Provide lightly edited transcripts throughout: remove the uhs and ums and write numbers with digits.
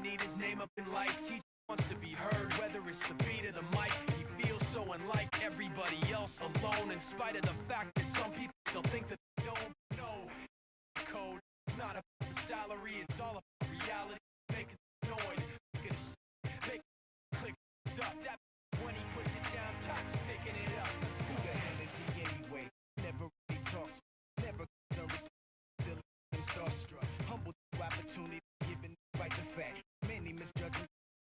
need his name up in lights. He wants to be heard, whether it's the beat of the mic. He feels so unlike everybody else, alone, in spite of the fact that some people still think that they don't know. Code, it's not about the salary, it's all about reality. Making noise, make it click up. That when he puts it down, Tox picking it up. Who the hell is he anyway? Never really talks, never gets still starstruck. Humble to opportunity, given right the fact. Many misjudge him,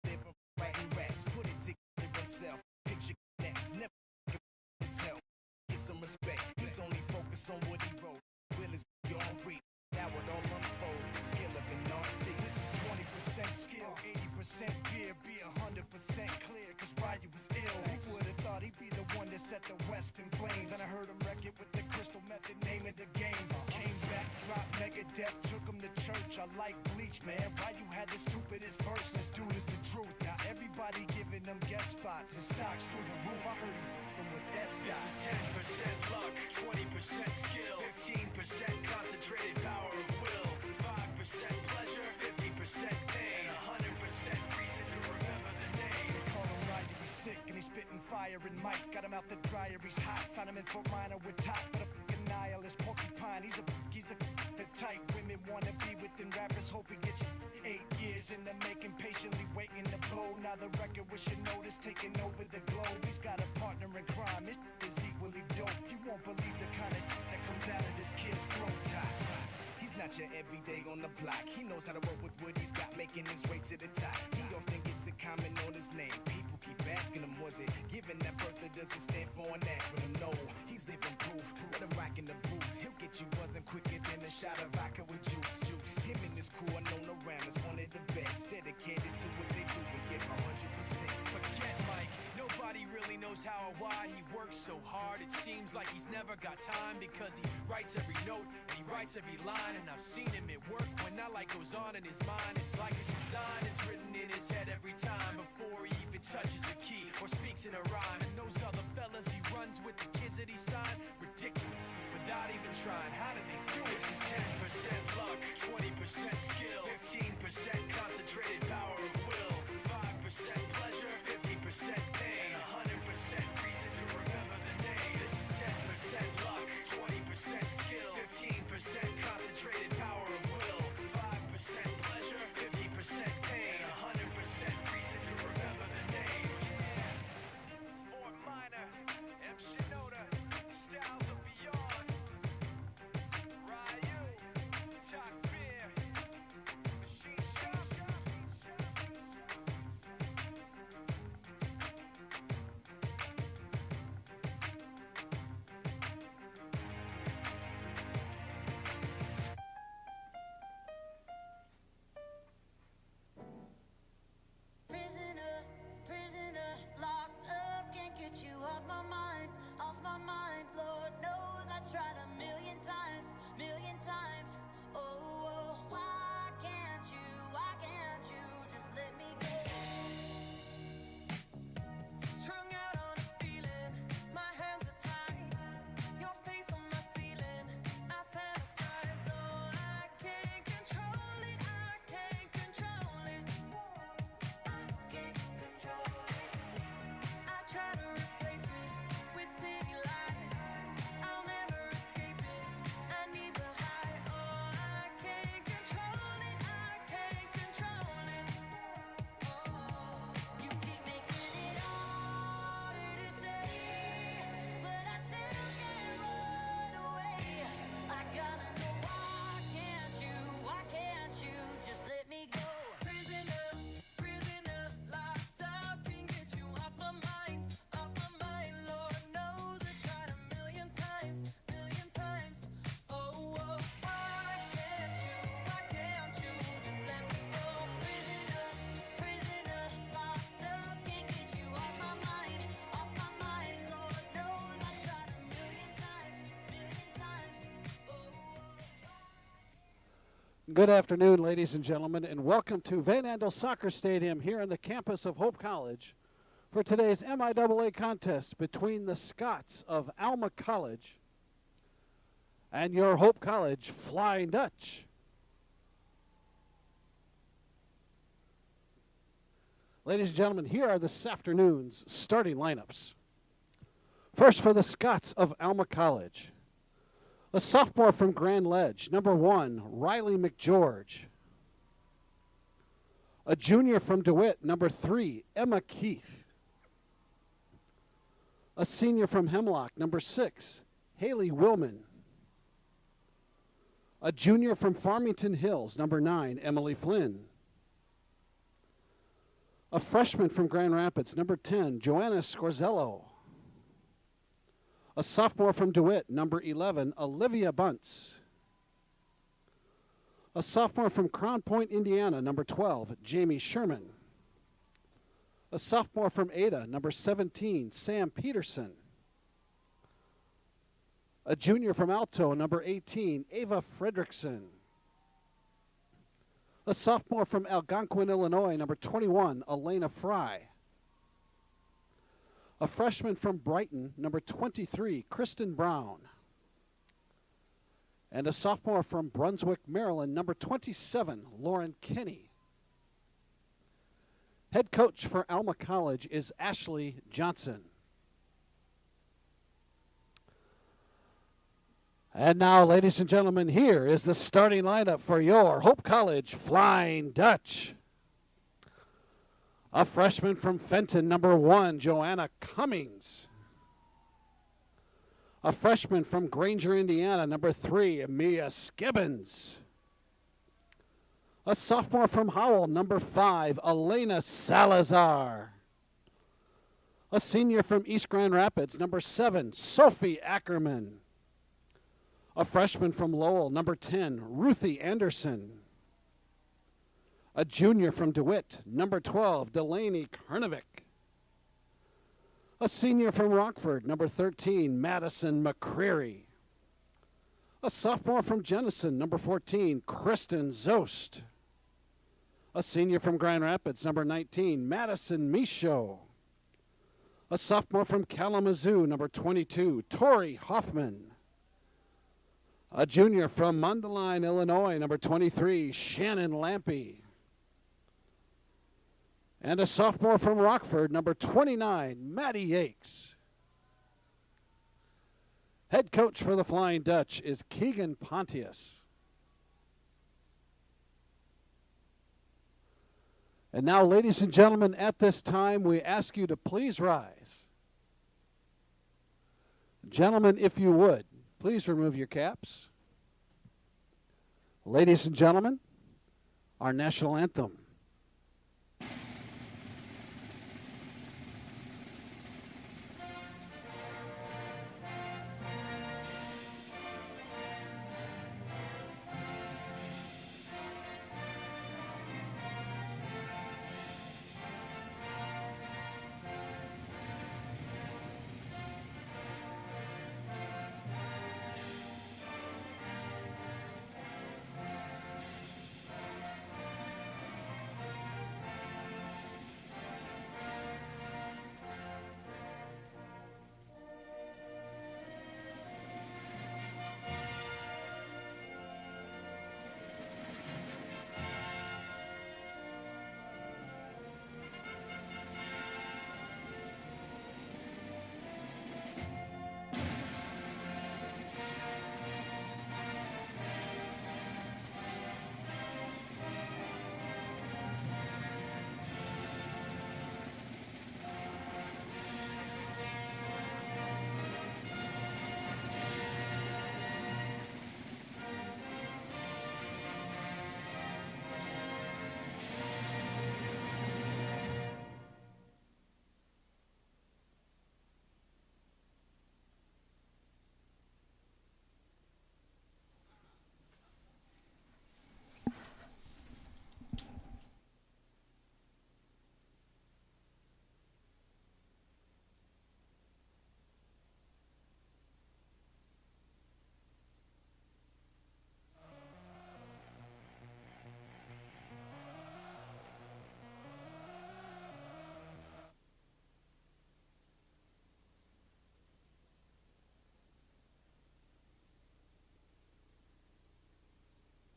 live writing raps, put it together himself. Picture next, never get his help. Get some respect. He's only focused on what he wrote. Will is beyond reach. Now it all unfolds. The skill of an artist. This is 20% skill, 80% fear, be 100% clear. Cause Ryu was ill. Who would have thought he'd be the one that set the West in flames? And I heard him wreck it with the crystal method, name of the game. Came back, dropped Megadeth, took him to church. I like Bleach, man. Ryu had the stupidest verse. This dude is the truth. Now everybody giving them guest spots and stocks through the roof. I heard him with that stock. This is 10% luck, 20% skill, 15% concentrated power of will, 5% pleasure, 50% pain, 100% reason to remember the name. They call him Ryu, he's sick and he's spitting fire and Mike got him out the dryer, he's hot. Found him in Fort Minor with top, but a fucking nihilist porcupine. He's the type women wanna be within rappers. Hope he gets 8 years in the making, patiently waiting to blow. Now the record with your notice taking over the globe. He's got a partner in crime, his is equally dope. You won't believe the kind of that comes out of this kid's throat. He's not your everyday on the block. He knows how to work with what he's got, making his way to the top. He often gets a comment on his name. People keep asking him, was it given that birth that doesn't stand for an acronym? No, he's living proof. Let him rock in the booth. He'll get you buzzing quicker than a shot of vodka with juice. Him and his crew are known around as one of the best. Dedicated to what they do and give 100%. Forget Mike, nobody really knows how or why he works so hard. It seems like he's never got time because he writes every note and he writes every line. And I've seen him at work when that light goes on in his mind. It's like a design is written in his head every time before he even touches a key or speaks in a rhyme. And those other fellas he runs with, the kids that he signed, ridiculous without even trying. How do they do this? Is 10% luck, 20% skill, 15% concentrated power of will, 5% pleasure, 50% pain, 100% reason to remember the name. This is 10% luck, 20% skill, 15% concentrated power of will, 5% pleasure, 50% pain, 100% reason to remember the name. Fort Minor, M. Shinoda, styles of beyond. Ryu, Talk Beer, Machine Shop. Prisoner, prisoner, locked up, can't get you off my mind, Lord knows I tried a million times, oh, why can't you just let me go? Strung out on a feeling, my hands are tied, your face on my ceiling, I fantasize, oh, I can't control it, I try to replace it with city lights. I'll never escape it. I need the high. Oh, I can't control it. Oh, you keep making it harder to stay, but I still can't run away. I gotta know why can't you just let me go? Prisoner, locked up, can't get you off my mind, Lord knows I tried a million times, oh, why can't you just let me go? Prisoner, locked up, can't get you off my mind, Lord knows I tried a million times, oh. Good afternoon, ladies and gentlemen, and welcome to Van Andel Soccer Stadium here on the campus of Hope College for today's MIAA contest between the Scots of Alma College and your Hope College Flying Dutch. Ladies and gentlemen, here are this afternoon's starting lineups. First for the Scots of Alma College. A sophomore from Grand Ledge, number 1, Riley McGeorge. A junior from DeWitt, number 3, Emma Keith. A senior from Hemlock, number 6, Haley Willman. A junior from Farmington Hills, number 9, Emily Flynn. A freshman from Grand Rapids, number 10, Joanna Scorzello. A sophomore from DeWitt, number 11, Olivia Bunce. A sophomore from Crown Point, Indiana, number 12, Jamie Sherman. A sophomore from Ada, number 17, Sam Peterson. A junior from Alto, number 18, Ava Fredrickson. A sophomore from Algonquin, Illinois, number 21, Elena Fry. A freshman from Brighton, number 23, Kristen Brown. And a sophomore from Brunswick, Maryland, number 27, Lauren Kinney. Head coach for Alma College is Ashley Johnson. And now, ladies and gentlemen, here is the starting lineup for your Hope College Flying Dutch. A freshman from Fenton, number 1, Joanna Cummings. A freshman from Granger, Indiana, number 3, Mia Skibbins. A sophomore from Howell, number 5, Elena Salazar. A senior from East Grand Rapids, number 7, Sophie Ackerman. A freshman from Lowell, number 10, Ruthie Anderson. A junior from DeWitt, number 12, Delaney Karnovic. A senior from Rockford, number 13, Madison McCreary. A sophomore from Jenison, number 14, Kristen Zost. A senior from Grand Rapids, number 19, Madison Michaud. A sophomore from Kalamazoo, number 22, Tori Hoffman. A junior from Mundelein, Illinois, number 23, Shannon Lampy. And a sophomore from Rockford, number 29, Maddie Yakes. Head coach for the Flying Dutch is Keegan Pontius. And now, ladies and gentlemen, at this time, we ask you to please rise. Gentlemen, if you would, please remove your caps. Ladies and gentlemen, our national anthem.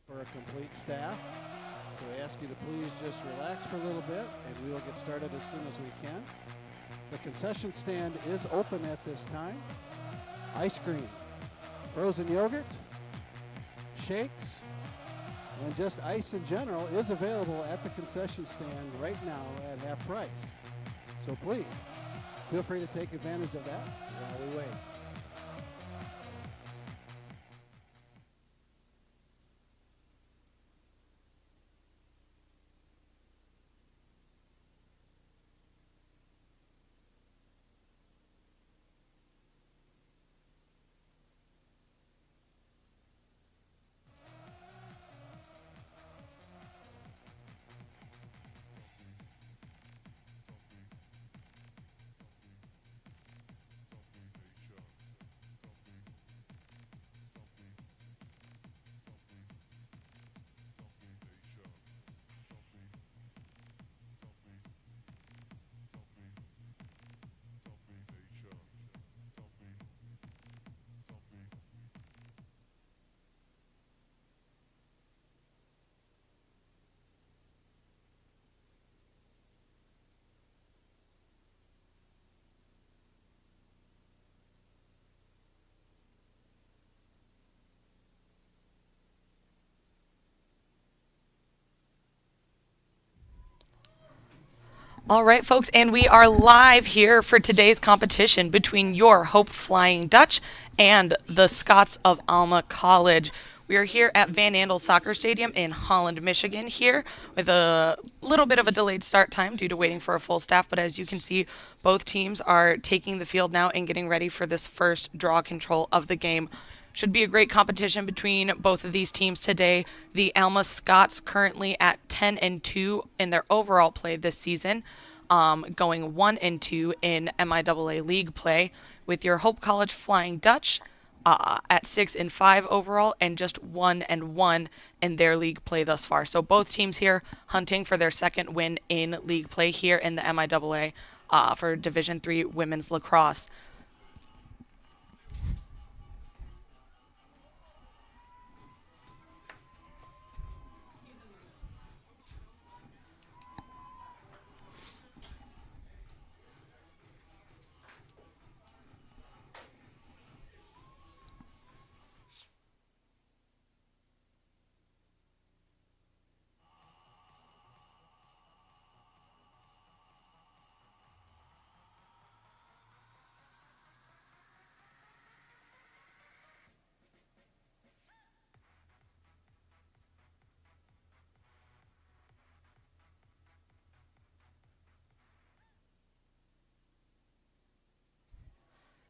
For a complete staff. So we ask you to please just relax for a little bit, and we will get started as soon as we can. The concession stand is open at this time. Ice cream, frozen yogurt, shakes, and just ice in general is available at the concession stand right now at half price. So please, feel free to take advantage of that while we wait. All right, folks, and we are live here for today's competition between your Hope Flying Dutch and the Scots of Alma College. We are here at Van Andel Soccer Stadium in Holland, Michigan, here with a little bit of a delayed start time due to waiting for a full staff, but as you can see, both teams are taking the field now and getting ready for this first draw control of the game. Should be a great competition between both of these teams today. The Alma Scots currently at 10-2 in their overall play this season, going 1-2 in MIAA league play, with your Hope College Flying Dutch at 6-5 overall and just 1-1 in their league play thus far. So both teams here hunting for their second win in league play here in the MIAA for Division III women's lacrosse.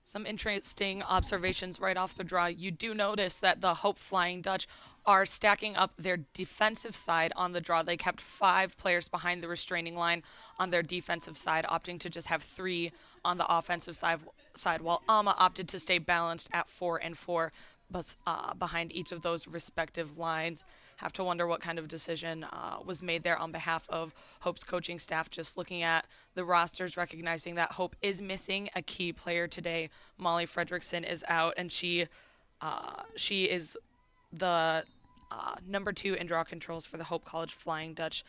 Some interesting observations right off the draw. You do notice that the Hope Flying Dutch are stacking up their defensive side on the draw. They kept 5 players behind the restraining line on their defensive side, opting to just have 3 on the offensive side, while Alma opted to stay balanced at 4-4, but behind each of those respective lines. Have to wonder what kind of decision was made there on behalf of Hope's coaching staff. Just looking at the rosters, recognizing that Hope is missing a key player today. Molly Fredrickson is out, and she is the number 2 in draw controls for the Hope College Flying Dutch,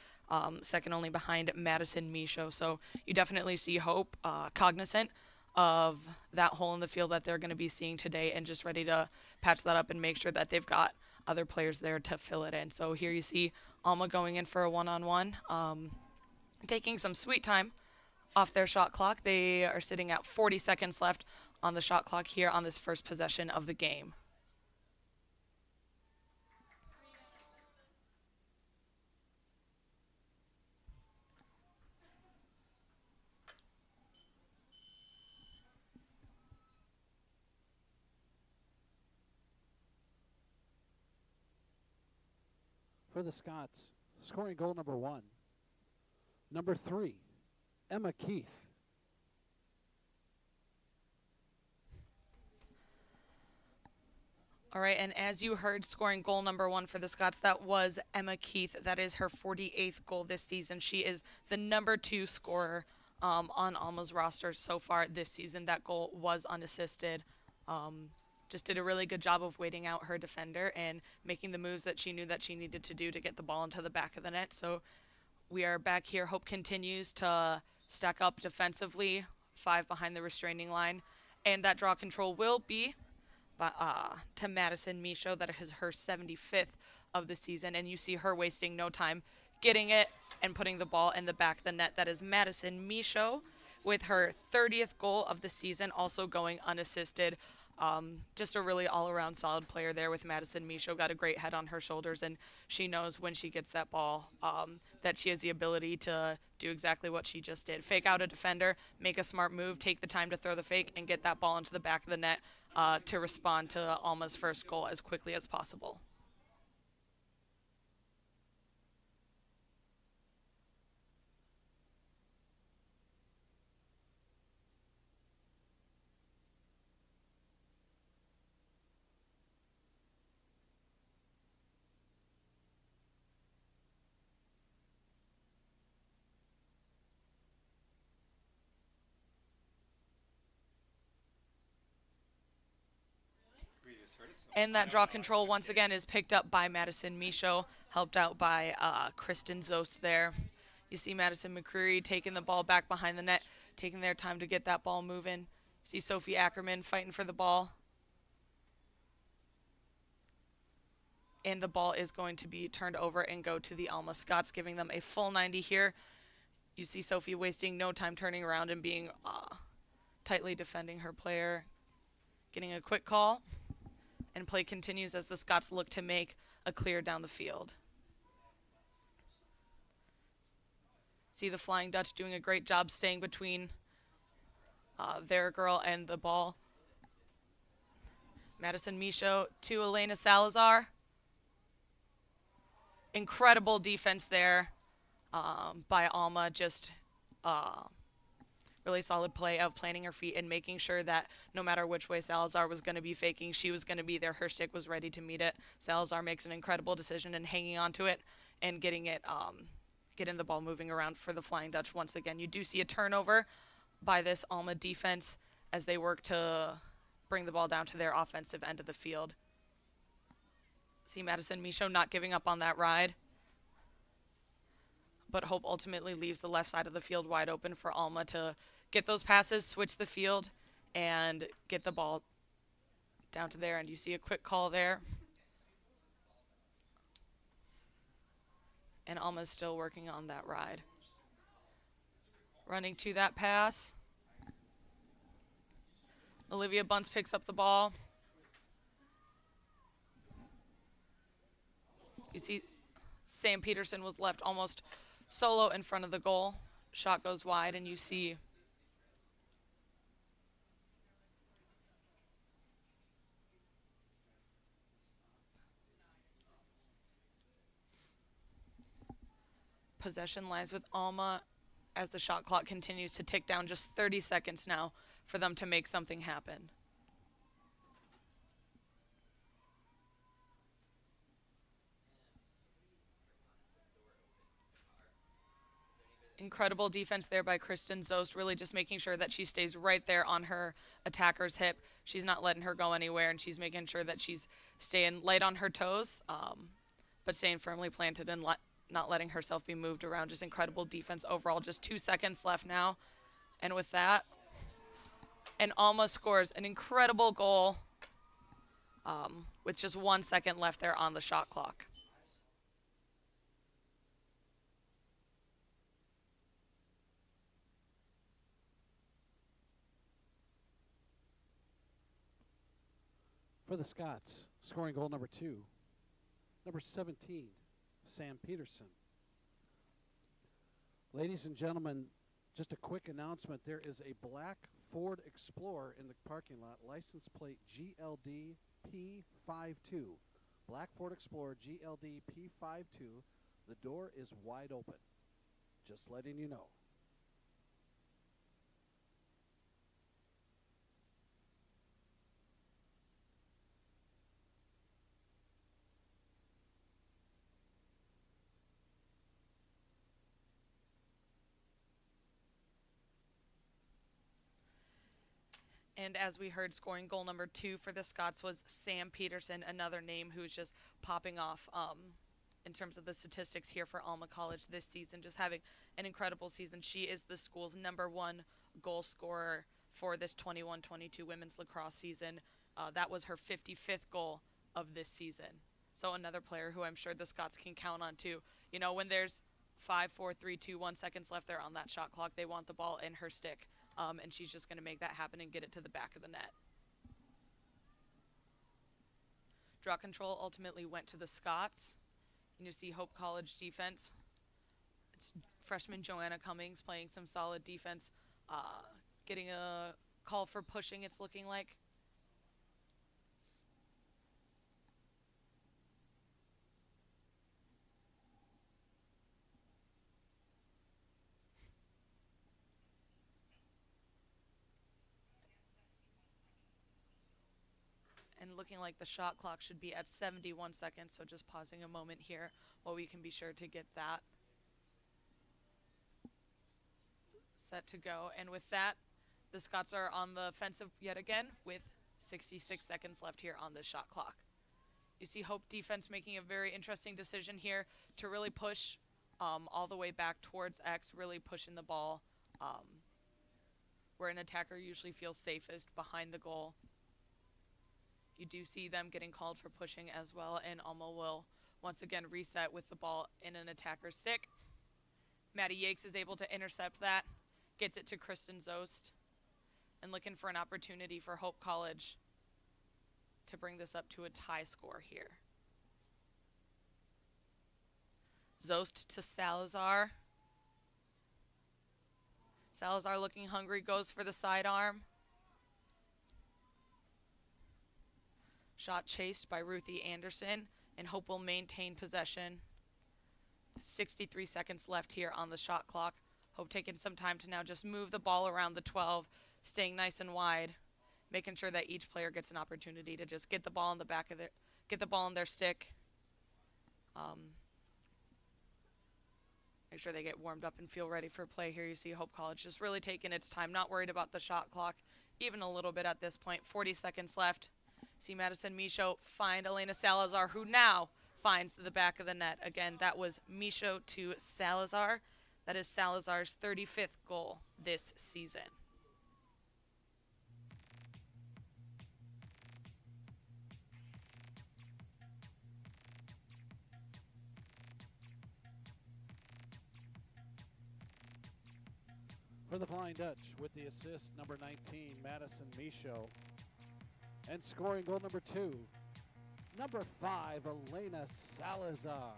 second only behind Madison Michaud. So you definitely see Hope cognizant of that hole in the field that they're going to be seeing today, and just ready to patch that up and make sure that they've got other players there to fill it in. So here you see Alma going in for a one-on-one, taking some sweet time off their shot clock. They are sitting at 40 seconds left on the shot clock here on this first possession of the game. For the Scots, scoring goal number 1. Number 3, Emma Keith. All right, and as you heard, scoring goal number 1 for the Scots, that was Emma Keith. That is her 48th goal this season. She is the number 2 scorer on Alma's roster so far this season. That goal was unassisted. just did a really good job of waiting out her defender and making the moves that she knew that she needed to do to get the ball into the back of the net. So we are back here. Hope continues to stack up defensively, 5 behind the restraining line. And that draw control will be to Madison Michaud. That is her 75th of the season. And you see her wasting no time getting it and putting the ball in the back of the net. That is Madison Michaud with her 30th goal of the season, also going unassisted. Just a really all-around solid player there with Madison Michaud. Got a great head on her shoulders, and she knows when she gets that ball that she has the ability to do exactly what she just did. Fake out a defender, make a smart move, take the time to throw the fake, and get that ball into the back of the net to respond to Alma's first goal as quickly as possible. And that draw control once again is picked up by Madison Michaud, helped out by Kristen Zost there. You see Madison McCreary taking the ball back behind the net, taking their time to get that ball moving. You see Sophie Ackerman fighting for the ball. And the ball is going to be turned over and go to the Alma Scots, giving them a full 90 here. You see Sophie wasting no time turning around and being tightly defending her player, getting a quick call. And play continues as the Scots look to make a clear down the field. See the Flying Dutch doing a great job staying between their girl and the ball. Madison Michaud to Elena Salazar. Incredible defense there by Alma. Just really solid play of planting her feet and making sure that no matter which way Salazar was going to be faking, she was going to be there. Her stick was ready to meet it. Salazar makes an incredible decision in hanging on to it and getting the ball moving around for the Flying Dutch once again. You do see a turnover by this Alma defense as they work to bring the ball down to their offensive end of the field. See Madison Michaud not giving up on that ride. But Hope ultimately leaves the left side of the field wide open for Alma to get those passes, switch the field, and get the ball down to there. And you see a quick call there. And Alma's still working on that ride. Running to that pass. Olivia Bunce picks up the ball. You see Sam Peterson was left almost solo in front of the goal. Shot goes wide, and you see possession lies with Alma as the shot clock continues to tick down. Just 30 seconds now for them to make something happen. Incredible defense there by Kristen Zost, really just making sure that she stays right there on her attacker's hip. She's not letting her go anywhere, and she's making sure that she's staying light on her toes, but staying firmly planted and not letting herself be moved around. Just incredible defense overall. Just 2 seconds left now. And with that, and Alma scores an incredible goal with just 1 second left there on the shot clock. For the Scots, scoring goal number 2, number 17, Sam Peterson. Ladies and gentlemen, just a quick announcement. There is a black Ford Explorer in the parking lot, license plate GLD P52. Black Ford Explorer GLD P52. The door is wide open. Just letting you know. And as we heard, scoring goal number 2 for the Scots was Sam Peterson, another name who's just popping off in terms of the statistics here for Alma College this season, just having an incredible season. She is the school's #1 goal scorer for this 21-22 women's lacrosse season. That was her 55th goal of this season. So another player who I'm sure the Scots can count on too. You know, when there's 5, 4, 3, 2, 1 seconds left there on that shot clock, they want the ball in her stick. And she's just going to make that happen and get it to the back of the net. Draw control ultimately went to the Scots. And you see Hope College defense. It's freshman Joanna Cummings playing some solid defense, getting a call for pushing, it's looking like. And looking like the shot clock should be at 71 seconds, so just pausing a moment here while we can be sure to get that set to go. And with that, the Scots are on the offensive yet again with 66 seconds left here on the shot clock. You see Hope defense making a very interesting decision here to really push all the way back towards X, really pushing the ball where an attacker usually feels safest behind the goal. You do see them getting called for pushing as well, and Alma will once again reset with the ball in an attacker's stick. Maddie Yakes is able to intercept that, gets it to Kristen Zost, and looking for an opportunity for Hope College to bring this up to a tie score here. Zost to Salazar. Salazar looking hungry, goes for the sidearm. Shot chased by Ruthie Anderson, and Hope will maintain possession. 63 seconds left here on the shot clock. Hope taking some time to now just move the ball around the 12, staying nice and wide, making sure that each player gets an opportunity to just get the ball in the back of their, get the ball in their stick. Make sure they get warmed up and feel ready for play here. You see Hope College just really taking its time, not worried about the shot clock, even a little bit at this point. 40 seconds left. See Madison Michaud find Elena Salazar, who now finds the back of the net. Again, that was Michaud to Salazar. That is Salazar's 35th goal this season. For the Flying Dutch with the assist, number 19, Madison Michaud. And scoring goal number 2, number 5, Elena Salazar.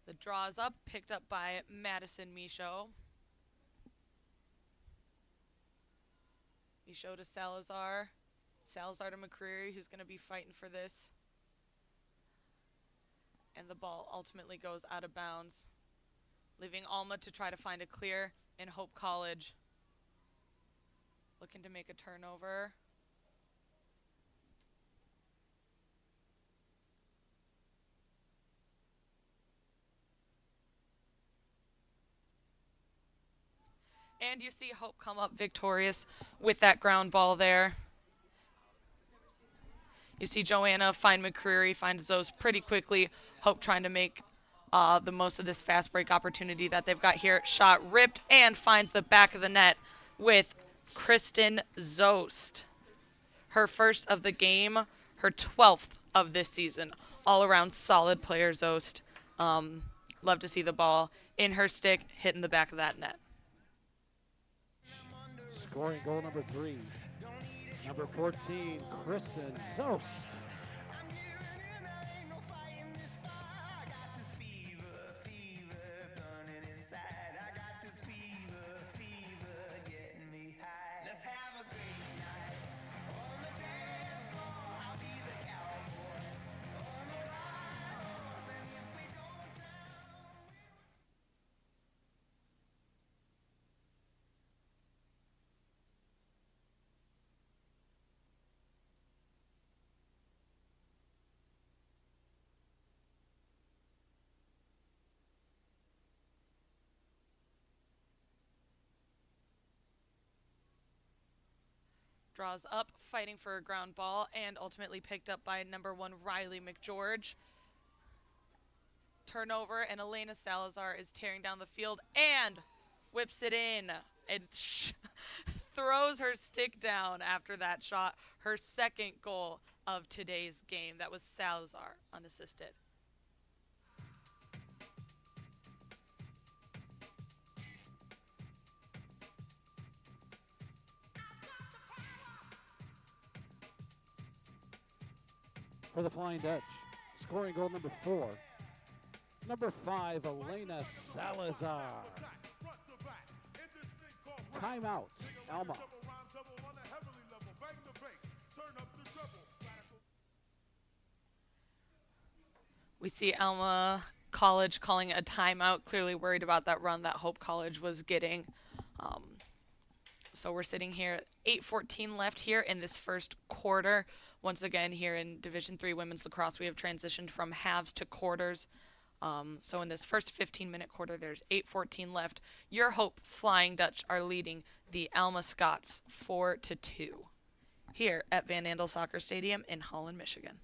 The draw is up, picked up by Madison Michaud. Michaud to Salazar. Salazar to McCreary, who's going to be fighting for this. And the ball ultimately goes out of bounds, leaving Alma to try to find a clear in Hope College. Looking to make a turnover. And you see Hope come up victorious with that ground ball there. You see Joanna find McCreary, find Zost pretty quickly. Hope trying to make the most of this fast break opportunity that they've got here. Shot ripped and finds the back of the net with Kristen Zost. Her first of the game, her 12th of this season. All around solid player, Zost. Love to see the ball in her stick, hitting the back of that net. Scoring goal number 3, number 14, Kristen Zost. Draws up, fighting for a ground ball, and ultimately picked up by number 1, Riley McGeorge. Turnover, and Elena Salazar is tearing down the field and whips it in. And throws her stick down after that shot. Her second goal of today's game. That was Salazar, unassisted. For the Flying Dutch, scoring goal number 4. Number 5, Elena Salazar. Timeout, Alma. We see Alma College calling a timeout, clearly worried about that run that Hope College was getting. So we're sitting here at 8:14 left here in this first quarter. Once again, here in Division III Women's Lacrosse, we have transitioned from halves to quarters. So in this first 15-minute quarter, there's 8:14 left. Your Hope Flying Dutch are leading the Alma Scots 4-2 here at Van Andel Soccer Stadium in Holland, Michigan.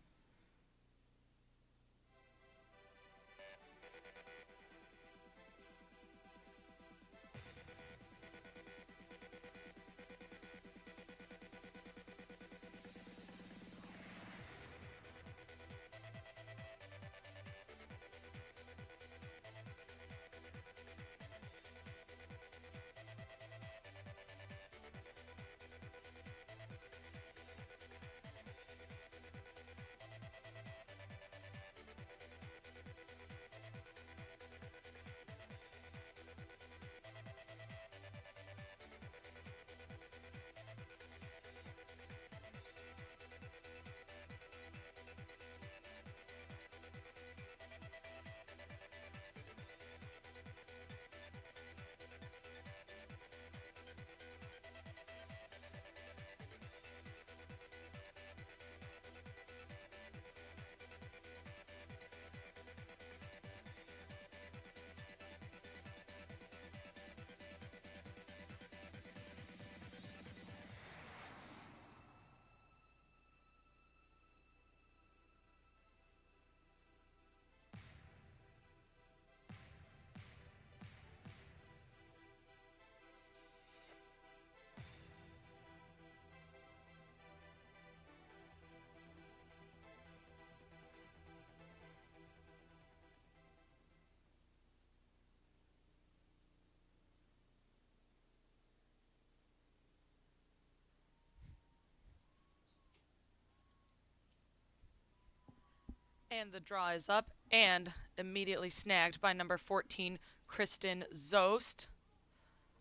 And the draw is up and immediately snagged by number 14, Kristen Zost.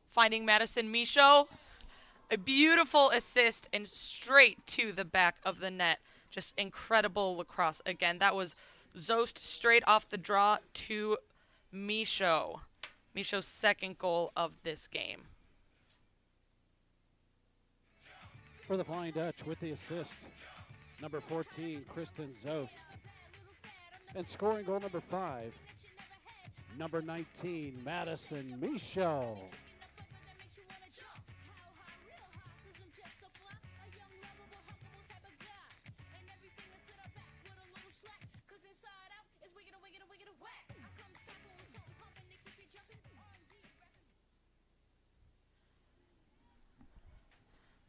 Finding Madison Michaud. A beautiful assist and straight to the back of the net. Just incredible lacrosse. Again, that was Zost straight off the draw to Michaud. Michaud's second goal of this game. For the Flying Dutch with the assist, number 14, Kristen Zost. And scoring goal number 5, number 19, Madison Michaud.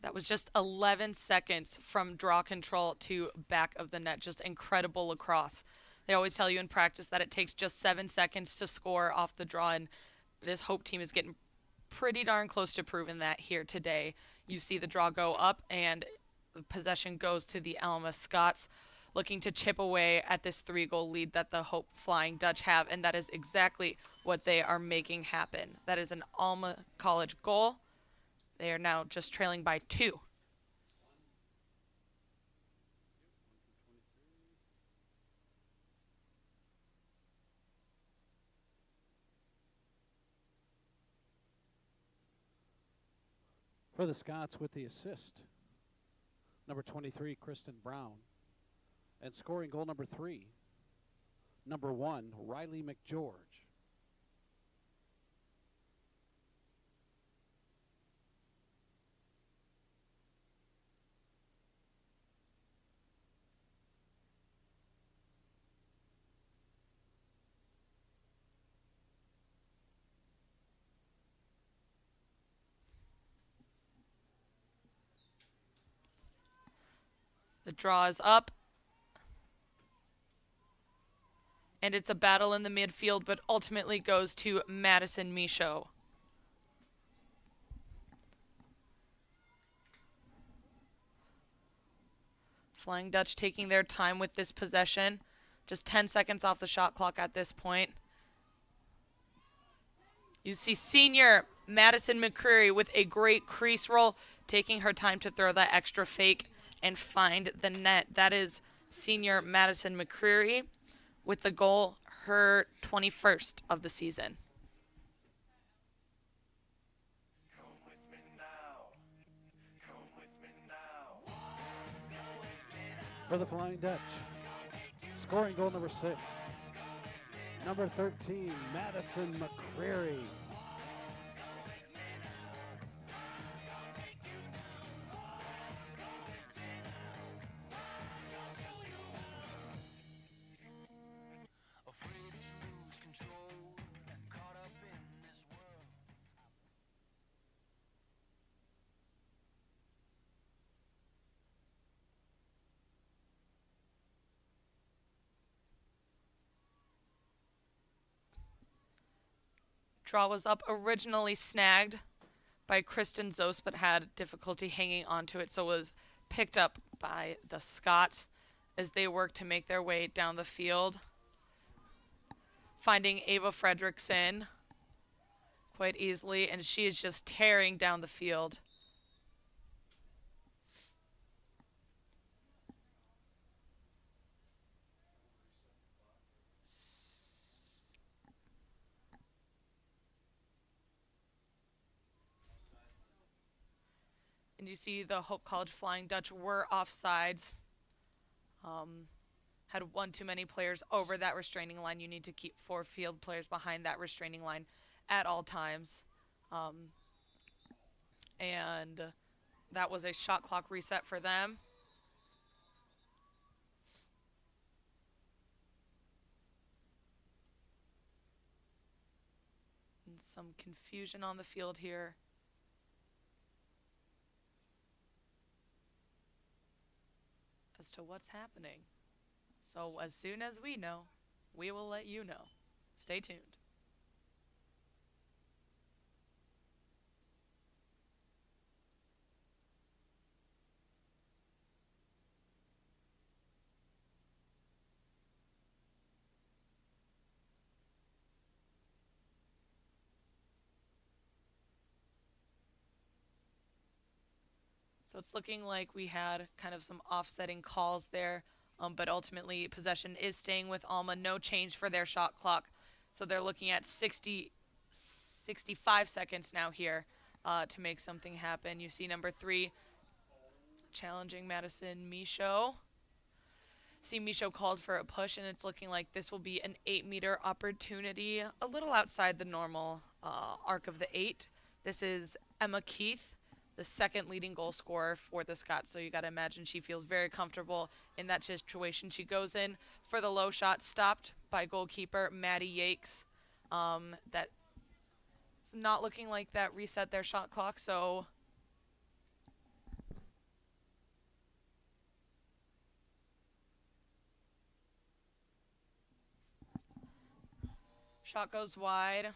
That was just 11 seconds from draw control to back of the net. Just incredible lacrosse. They always tell you in practice that it takes just 7 seconds to score off the draw, and this Hope team is getting pretty darn close to proving that here today. You see the draw go up, and the possession goes to the Alma Scots, looking to chip away at this 3-goal lead that the Hope Flying Dutch have, and that is exactly what they are making happen. That is an Alma College goal. They are now just trailing by 2. For the Scots with the assist, number 23, Kristen Brown. And scoring goal number 3, number 1, Riley McGeorge. The draw is up. And it's a battle in the midfield, but ultimately goes to Madison Michaud. Flying Dutch taking their time with this possession. Just 10 seconds off the shot clock at this point. You see senior Madison McCreary with a great crease roll, taking her time to throw that extra fake and find the net. That is senior Madison McCreary with the goal, her 21st of the season. For the Flying Dutch. Scoring goal number 6. Number 13, Madison McCreary. Draw was up, originally snagged by Kristen Zos, but had difficulty hanging onto it, so was picked up by the Scots as they work to make their way down the field. Finding Ava Fredrickson quite easily, and she is just tearing down the field. And you see the Hope College Flying Dutch were offsides. Had one too many players over that restraining line. You need to keep 4 field players behind that restraining line at all times. And that was a shot clock reset for them. And some confusion on the field here. As to what's happening. So as soon as we know, we will let you know. Stay tuned. So it's looking like we had kind of some offsetting calls there, but ultimately possession is staying with Alma. No change for their shot clock. So they're looking at 65 seconds now here to make something happen. You see number 3 challenging Madison Michaud. See Michaud called for a push, and it's looking like this will be an 8-meter opportunity, a little outside the normal arc of the 8. This is Emma Keith, the second leading goal scorer for the Scots. So you got to imagine she feels very comfortable in that situation. She goes in for the low shot, stopped by goalkeeper Maddie Yakes. That's not looking like that reset their shot clock. So shot goes wide.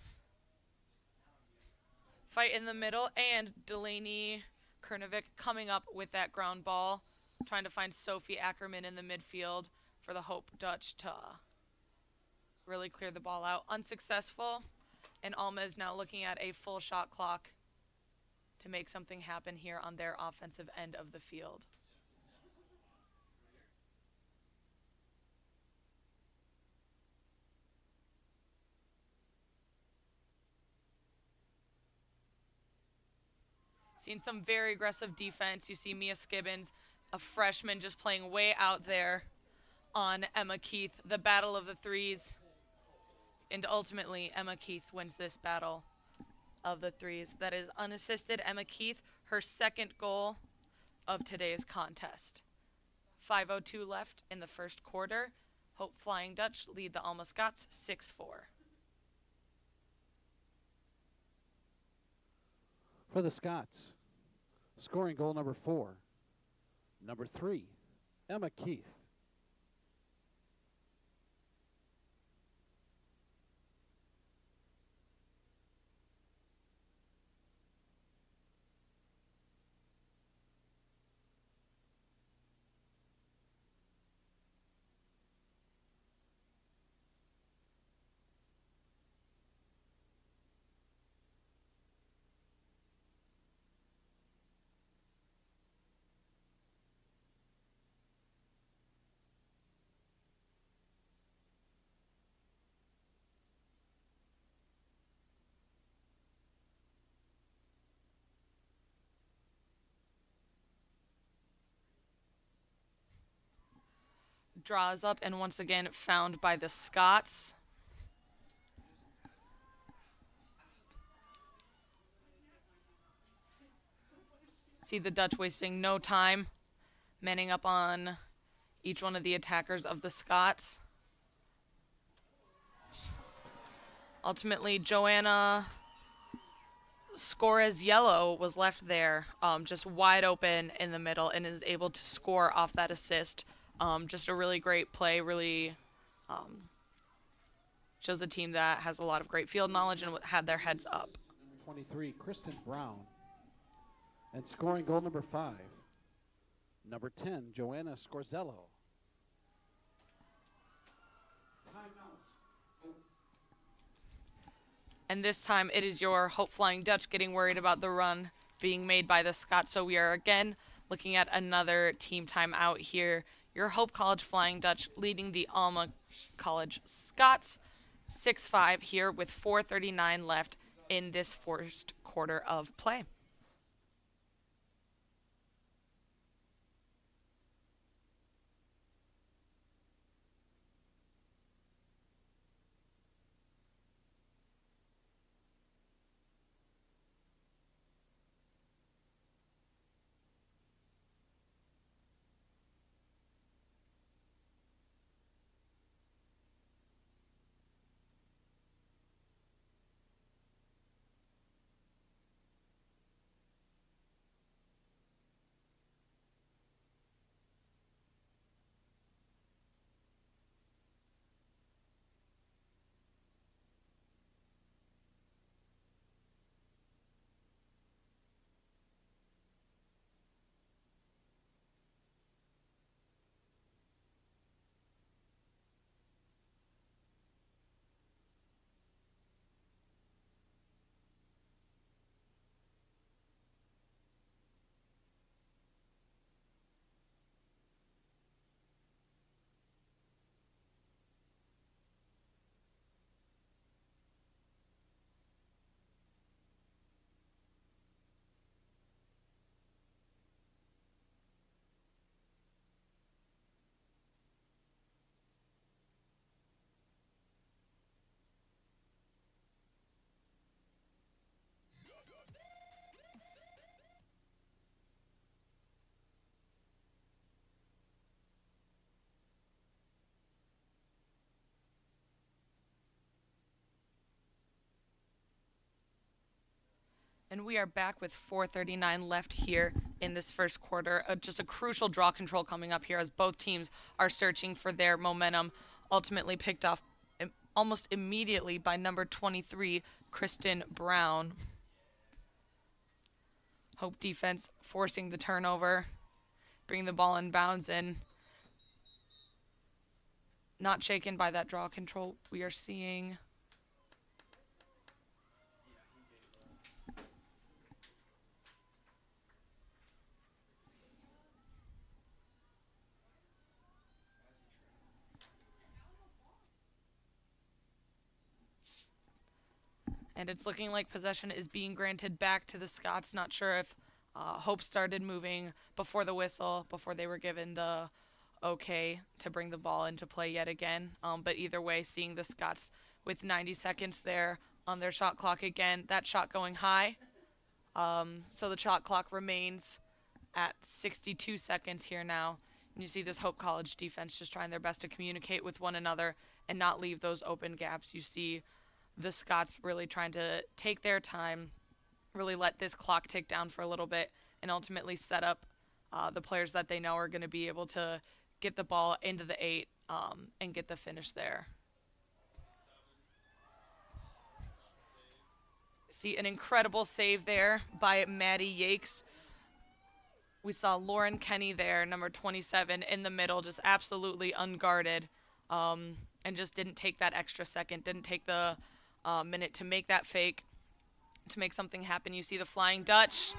Fight in the middle, and Delaney Kernovic coming up with that ground ball, trying to find Sophie Ackerman in the midfield for the Hope Dutch to really clear the ball out. Unsuccessful, and Alma is now looking at a full shot clock to make something happen here on their offensive end of the field. Seen some very aggressive defense. You see Mia Skibbins, a freshman, just playing way out there on Emma Keith. The battle of the 3s. And ultimately, Emma Keith wins this battle of the 3s. That is unassisted Emma Keith, her second goal of today's contest. 5:02 left in the first quarter. Hope Flying Dutch lead the Alma Scots 6-4. For the Scots, scoring goal number 4. Number 3, Emma Keith. Draws up and once again found by the Scots. See the Dutch wasting no time, manning up on each one of the attackers of the Scots. Ultimately, Joanna Scores Yellow was left there, just wide open in the middle, and is able to score off that assist. Just a really great play, really shows a team that has a lot of great field knowledge and had their heads up. 23, Kristen Brown. And scoring goal number 5, number 10, Joanna Scorzello. And this time it is your Hope Flying Dutch getting worried about the run being made by the Scots. So we are again looking at another team timeout here. Your Hope College Flying Dutch leading the Alma College Scots 6-5 here with 4:39 left in this first quarter of play. And we are back with 4:39 left here in this first quarter. Just a crucial draw control coming up here as both teams are searching for their momentum, ultimately picked off almost immediately by number 23, Kristen Brown. Hope defense forcing the turnover, bringing the ball in bounds in. Not shaken by that draw control we are seeing. And it's looking like possession is being granted back to the Scots. Not sure if Hope started moving before the whistle, before they were given the okay to bring the ball into play yet again. But either way, seeing the Scots with 90 seconds there on their shot clock again. That shot going high. So the shot clock remains at 62 seconds here now. And you see this Hope College defense just trying their best to communicate with one another and not leave those open gaps. You see the Scots really trying to take their time, really let this clock tick down for a little bit, and ultimately set up the players that they know are going to be able to get the ball into the 8 and get the finish there. See an incredible save there by Maddie Yakes. We saw Lauren Kenny there, number 27, in the middle, just absolutely unguarded, and just didn't take that extra second, didn't take the minute to make that fake, to make something happen. You see the Flying Dutch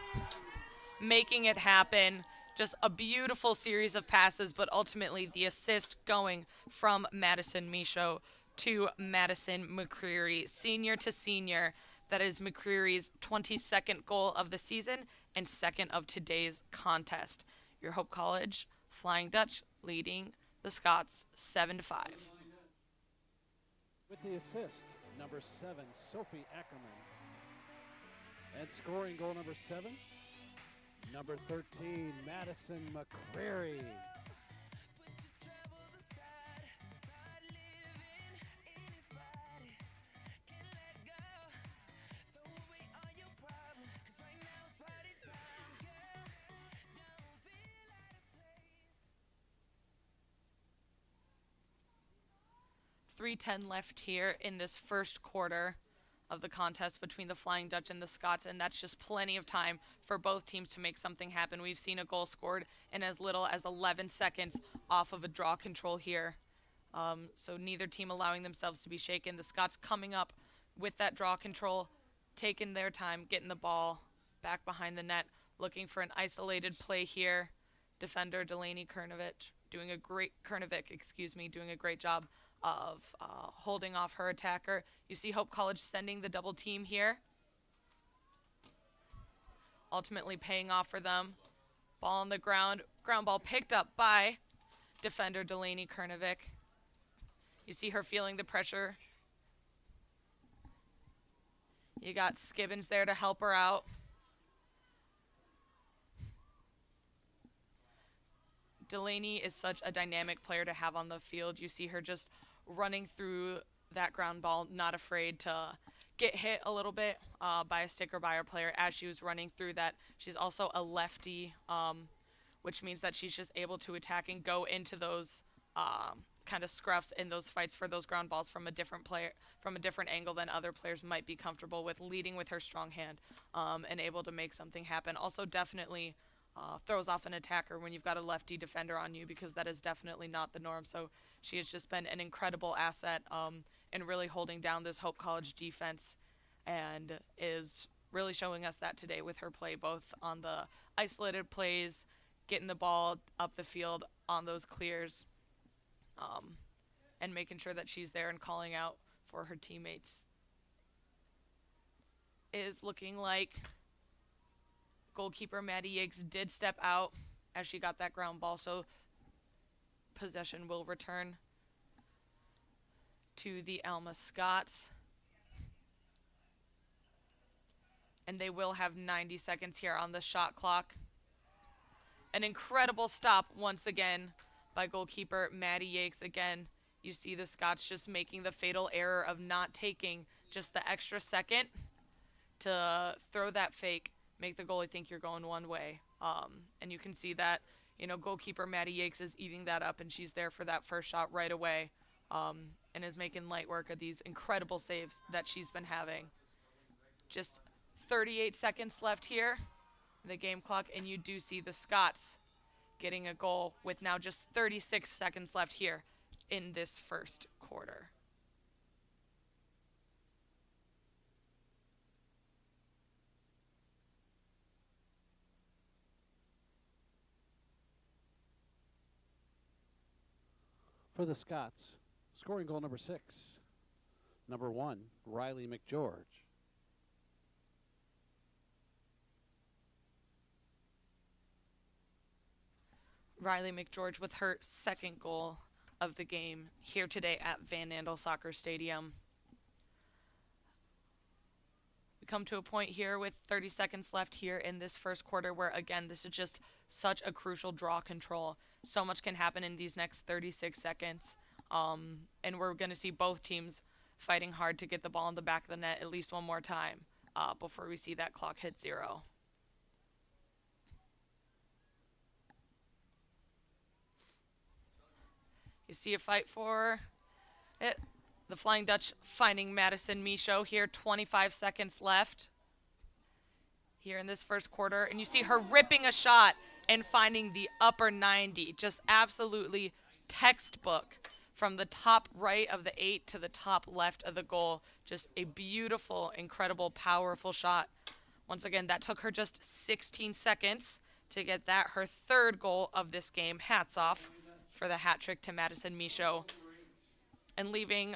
making it happen. Just a beautiful series of passes, but ultimately the assist going from Madison Michaud to Madison McCreary, senior to senior. That is McCreary's 22nd goal of the season and second of today's contest. Your Hope College Flying Dutch leading the Scots 7-5. With the assist, number 7, Sophie Ackerman. And scoring goal number 7, number 13, Madison McCreary. .310 left here in this first quarter of the contest between the Flying Dutch and the Scots, and that's just plenty of time for both teams to make something happen. We've seen a goal scored in as little as 11 seconds off of a draw control here. So neither team allowing themselves to be shaken. The Scots coming up with that draw control, taking their time, getting the ball back behind the net, looking for an isolated play here. Defender Delaney Kernovic doing a great job of holding off her attacker. You see Hope College sending the double team here, ultimately paying off for them. Ball on the ground ball picked up by defender Delaney Kernovic. You see her feeling the pressure. You got Skibbins there to help her out. Delaney is such a dynamic player to have on the field. You see her just running through that ground ball, not afraid to get hit a little bit by a stick or by her player as she was running through that. She's also a lefty, which means that she's just able to attack and go into those kind of scruffs in those fights for those ground balls from a different angle than other players might be comfortable with, leading with her strong hand and able to make something happen. Also definitely throws off an attacker when you've got a lefty defender on you, because that is definitely not the norm. So she has just been an incredible asset in really holding down this Hope College defense, and is really showing us that today with her play, both on the isolated plays, getting the ball up the field on those clears, and making sure that she's there and calling out for her teammates. It is looking like goalkeeper Maddie Yiggs did step out as she got that ground ball, so possession will return to the Alma Scots. And they will have 90 seconds here on the shot clock. An incredible stop once again by goalkeeper Maddie Yiggs. Again, you see the Scots just making the fatal error of not taking just the extra second to throw that fake, make the goalie think you're going one way. And you can see that, goalkeeper Maddie Yakes is eating that up, and she's there for that first shot right away, and is making light work of these incredible saves that she's been having. Just 38 seconds left here in the game clock, and you do see the Scots getting a goal with now just 36 seconds left here in this first quarter. For the Scots, scoring goal number 6, number 1, Riley McGeorge. Riley McGeorge with her second goal of the game here today at Van Andel Soccer Stadium. We come to a point here with 30 seconds left here in this first quarter where, again, this is just such a crucial draw control. So much can happen in these next 36 seconds. And we're going to see both teams fighting hard to get the ball in the back of the net at least one more time before we see that clock hit 0. You see a fight for it. The Flying Dutch finding Madison Michaud here, 25 seconds left here in this first quarter. And you see her ripping a shot and finding the upper 90. Just absolutely textbook from the top right of the 8 to the top left of the goal. Just a beautiful, incredible, powerful shot. Once again, that took her just 16 seconds to get that, her third goal of this game. Hats off for the hat trick to Madison Michaud. And leaving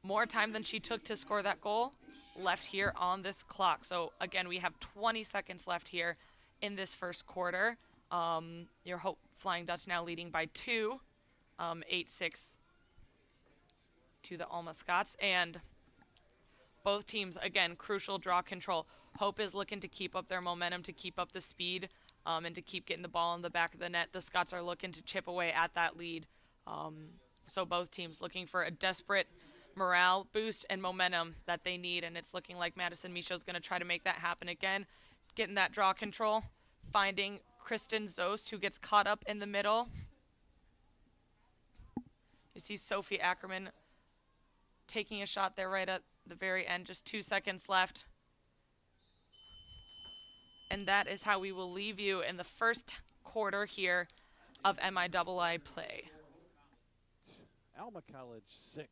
more time than she took to score that goal left here on this clock. So again, we have 20 seconds left here in this first quarter. Your Hope Flying Dutch now leading by 2, 8-6 to the Alma Scots. And both teams, again, crucial draw control. Hope is looking to keep up their momentum, to keep up the speed, and to keep getting the ball in the back of the net. The Scots are looking to chip away at that lead. So both teams looking for a desperate morale boost and momentum that they need, and it's looking like Madison Michaud's going to try to make that happen again, getting that draw control, finding Kristen Zost, who gets caught up in the middle. You see Sophie Ackerman taking a shot there right at the very end, just 2 seconds left. And that is how we will leave you in the first quarter here of MIAA play. Alma College 6.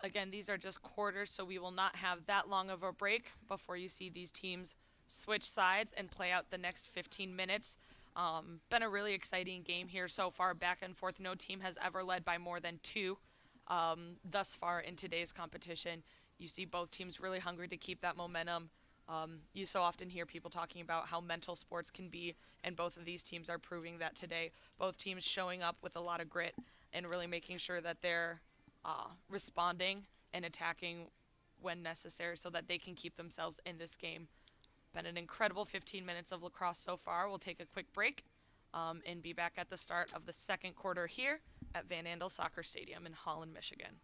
Again, these are just quarters, so we will not have that long of a break before you see these teams switch sides and play out the next 15 minutes. Been a really exciting game here so far, back and forth. No team has ever led by more than 2 thus far in today's competition. You see both teams really hungry to keep that momentum. You so often hear people talking about how mental sports can be, and both of these teams are proving that today. Both teams showing up with a lot of grit and really making sure that they're responding and attacking when necessary so that they can keep themselves in this game. Been an incredible 15 minutes of lacrosse so far. We'll take a quick break and be back at the start of the second quarter here at Van Andel Soccer Stadium in Holland, Michigan.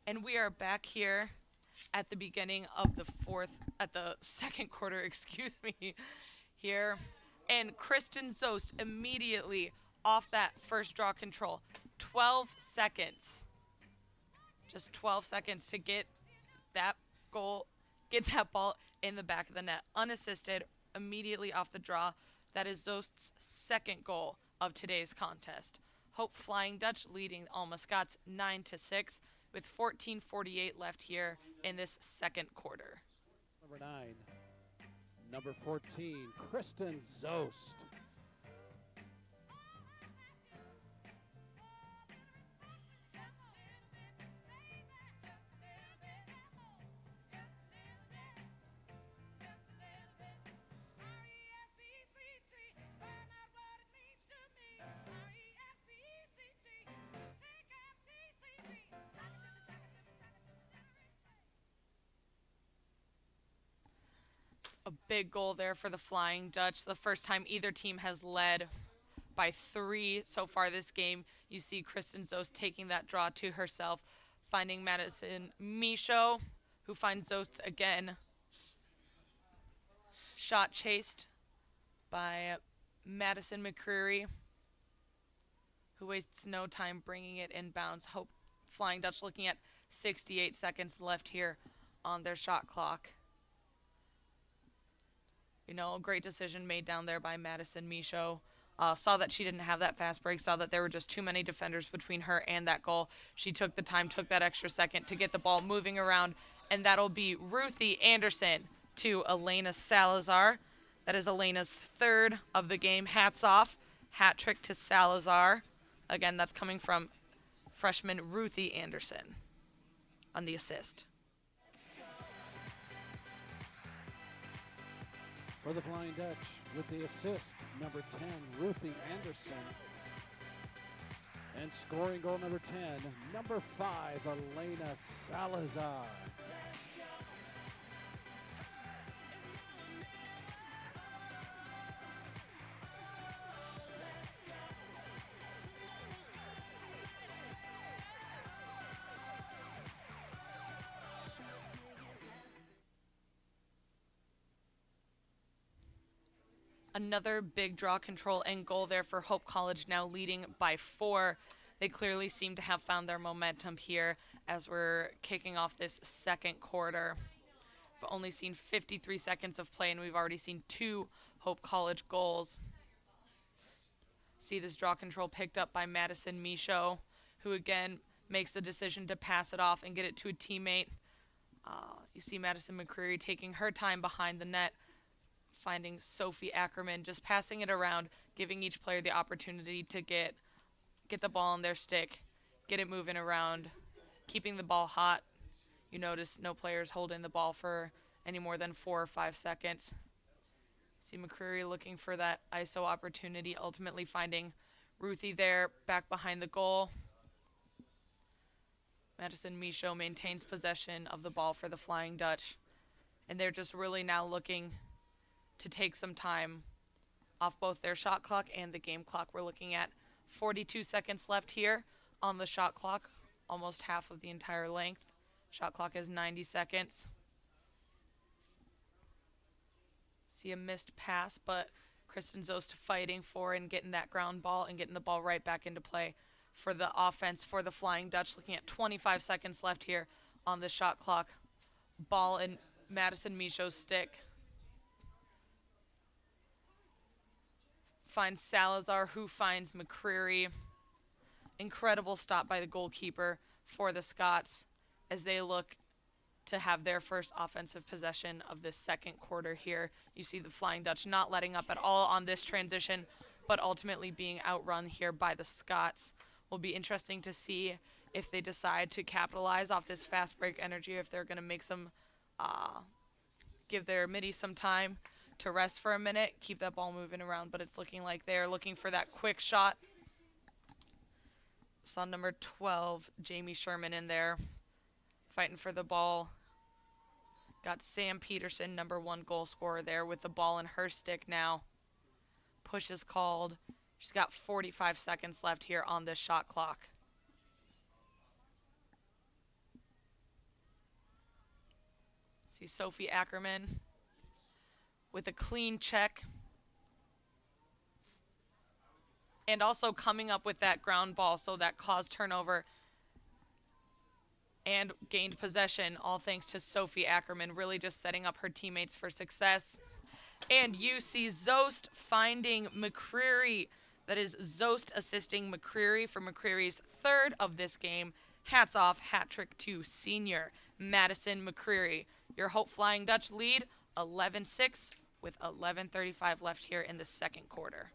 And we are back here at the beginning of the second quarter, excuse me, here. And Kristen Zost immediately off that first draw control. 12 seconds. Just 12 seconds to get that goal, get that ball in the back of the net. Unassisted, immediately off the draw. That is Zost's second goal of today's contest. Hope Flying Dutch leading Alma Scots 9-6 with 14:48 left here in this second quarter. Number 9, number 14, Kristen Zost. A big goal there for the Flying Dutch. The first time either team has led by 3 so far this game. You see Kristen Zost taking that draw to herself, finding Madison Michaud, who finds Zost again. Shot chased by Madison McCreary, who wastes no time bringing it inbounds. Hope Flying Dutch looking at 68 seconds left here on their shot clock. You know, a great decision made down there by Madison Michaud. Saw that she didn't have that fast break, saw that there were just too many defenders between her and that goal. She took the time, took that extra second to get the ball moving around, and that'll be Ruthie Anderson to Elena Salazar. That is Elena's third of the game. Hats off. Hat trick to Salazar. Again, that's coming from freshman Ruthie Anderson on the assist. For the Flying Dutch with the assist, number 10, Ruthie Anderson. And scoring goal number 10, number 5, Elena Salazar. Another big draw control and goal there for Hope College, now leading by 4. They clearly seem to have found their momentum here as we're kicking off this second quarter. We've only seen 53 seconds of play, and we've already seen 2 Hope College goals. See this draw control picked up by Madison Michaud, who again makes the decision to pass it off and get it to a teammate. You see Madison McCreary taking her time behind the net, finding Sophie Ackerman, just passing it around, giving each player the opportunity to get the ball on their stick, get it moving around, keeping the ball hot. You notice no players holding the ball for any more than 4 or 5 seconds. See McCreary looking for that ISO opportunity, ultimately finding Ruthie there back behind the goal. Madison Michaud maintains possession of the ball for the Flying Dutch, and they're just really now looking to take some time off both their shot clock and the game clock. We're looking at 42 seconds left here on the shot clock, almost half of the entire length. Shot clock is 90 seconds. See a missed pass, but Kristen Zost fighting for and getting that ground ball and getting the ball right back into play for the offense for the Flying Dutch. Looking at 25 seconds left here on the shot clock. Ball in Madison Michaud's stick. Finds Salazar, who finds McCreary. Incredible stop by the goalkeeper for the Scots as they look to have their first offensive possession of this second quarter here. You see the Flying Dutch not letting up at all on this transition, but ultimately being outrun here by the Scots. Will be interesting to see if they decide to capitalize off this fast break energy, if they're going to make some, give their middies some time to rest for a minute, keep that ball moving around, but it's looking like they're looking for that quick shot. Saw number 12, Jamie Sherman, in there, fighting for the ball. Got Sam Peterson, number 1 goal scorer, there with the ball in her stick now. Push is called. She's got 45 seconds left here on this shot clock. See Sophie Ackerman with a clean check. And also coming up with that ground ball, so that caused turnover and gained possession, all thanks to Sophie Ackerman, really just setting up her teammates for success. And you see Zost finding McCreary. That is Zost assisting McCreary for McCreary's third of this game. Hats off, hat trick to senior Madison McCreary. Your Hope Flying Dutch lead 11-6 with 11:35 left here in the second quarter.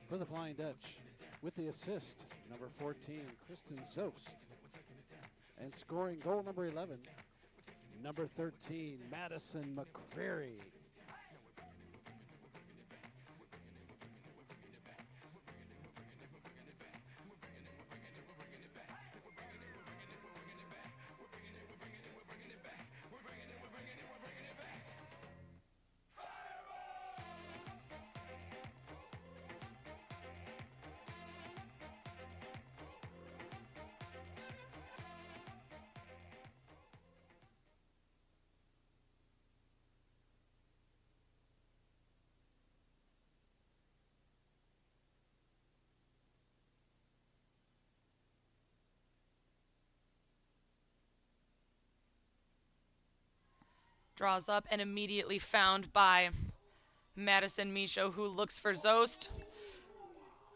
For the Flying Dutch, with the assist, number 14, Kristen Zost. And scoring goal number 11, number 13, Madison McCreary. Draws up and immediately found by Madison Michaud, who looks for Zost,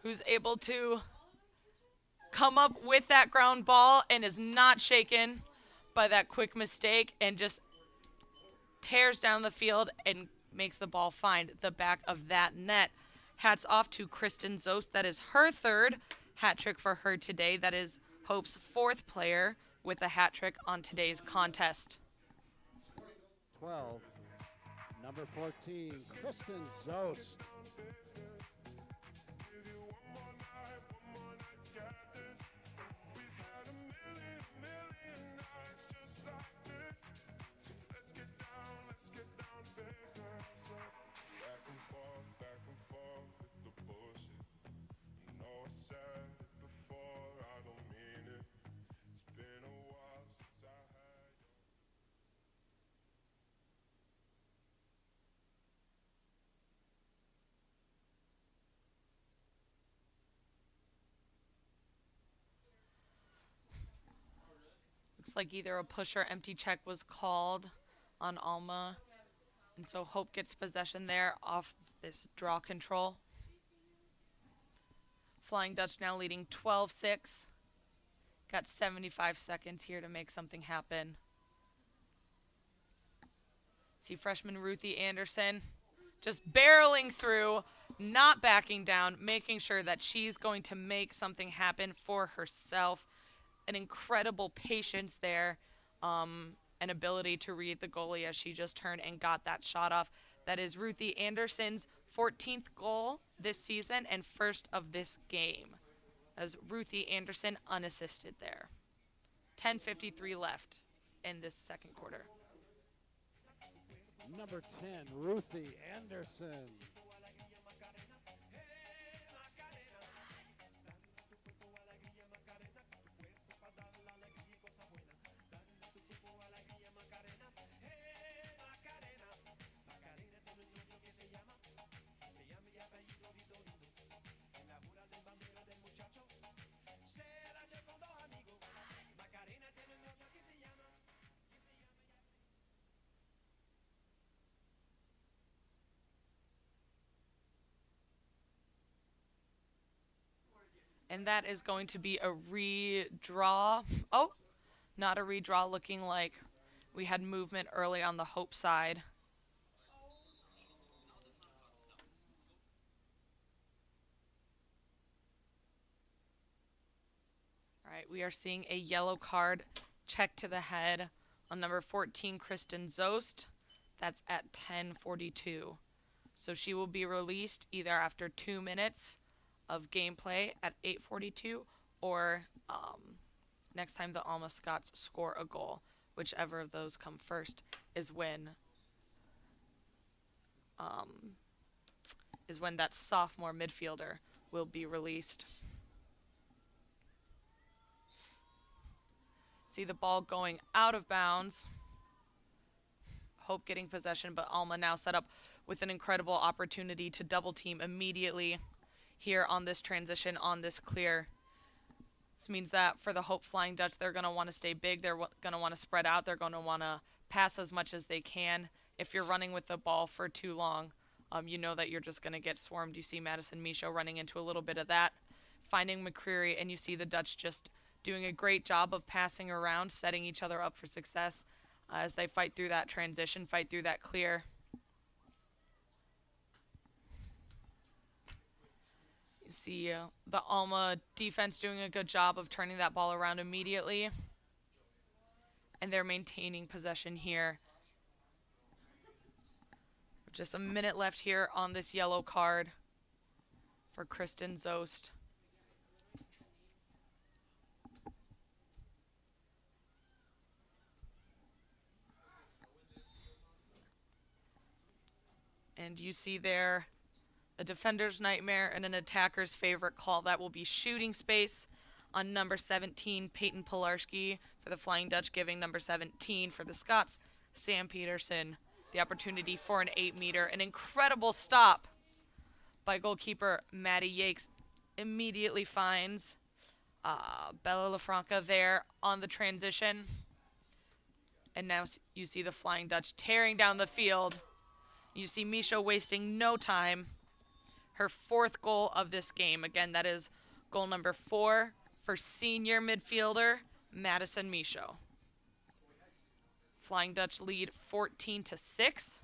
who's able to come up with that ground ball and is not shaken by that quick mistake and just tears down the field and makes the ball find the back of that net. Hats off to Kristen Zost. That is her third hat trick for her today. That is Hope's fourth player with a hat trick on today's contest. 12, number 14, Kristen Zost. Looks like either a push or empty check was called on Alma. And so Hope gets possession there off this draw control. Flying Dutch now leading 12-6. Got 75 seconds here to make something happen. See freshman Ruthie Anderson just barreling through, not backing down, making sure that she's going to make something happen for herself. An incredible patience there, an ability to read the goalie as she just turned and got that shot off. That is Ruthie Anderson's 14th goal this season and first of this game, as Ruthie Anderson unassisted there. 10:53 left in this second quarter. Number 10, Ruthie Anderson. And that is going to be a redraw. Oh, not a redraw, looking like we had movement early on the Hope side. All right, we are seeing a yellow card check to the head on number 14, Kristen Zost. That's at 10:42. So she will be released either after 2 minutes of gameplay at 8:42 or next time the Alma Scots score a goal. Whichever of those come first is when that sophomore midfielder will be released. See the ball going out of bounds. Hope getting possession, but Alma now set up with an incredible opportunity to double team immediately here on this transition, on this clear. This means that for the Hope Flying Dutch, they're going to want to stay big. They're going to want to spread out. They're going to want to pass as much as they can. If you're running with the ball for too long, you know that you're just going to get swarmed. You see Madison Michaud running into a little bit of that, finding McCreary, and you see the Dutch just doing a great job of passing around, setting each other up for success as they fight through that transition, fight through that clear. You see the Alma defense doing a good job of turning that ball around immediately. And they're maintaining possession here. Just a minute left here on this yellow card for Kristen Zost. And you see there a defender's nightmare and an attacker's favorite call. That will be shooting space on number 17, Peyton Pilarski for the Flying Dutch, giving number 17 for the Scots, Sam Peterson, the opportunity for an 8-meter. An incredible stop by goalkeeper Maddie Yakes. Immediately finds Bella LaFranca there on the transition. And now you see the Flying Dutch tearing down the field. You see Michaud wasting no time. Her 4th goal of this game. Again, that is goal number 4 for senior midfielder Madison Michaud. Flying Dutch lead 14-6.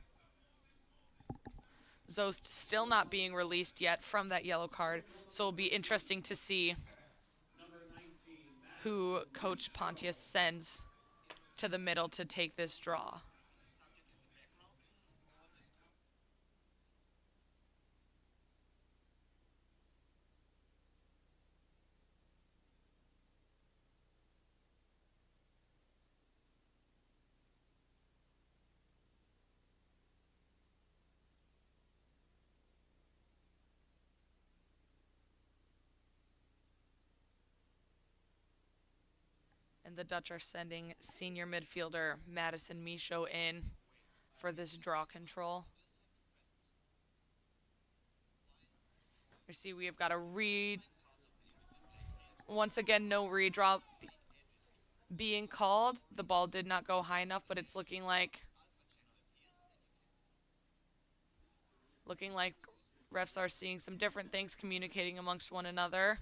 Zost still not being released yet from that yellow card, so it'll be interesting to see who Coach Pontius sends to the middle to take this draw. And the Dutch are sending senior midfielder Madison Michaud in for this draw control. You see we have got a read. Once again, no redraw being called. The ball did not go high enough, but it's looking like refs are seeing some different things, communicating amongst one another.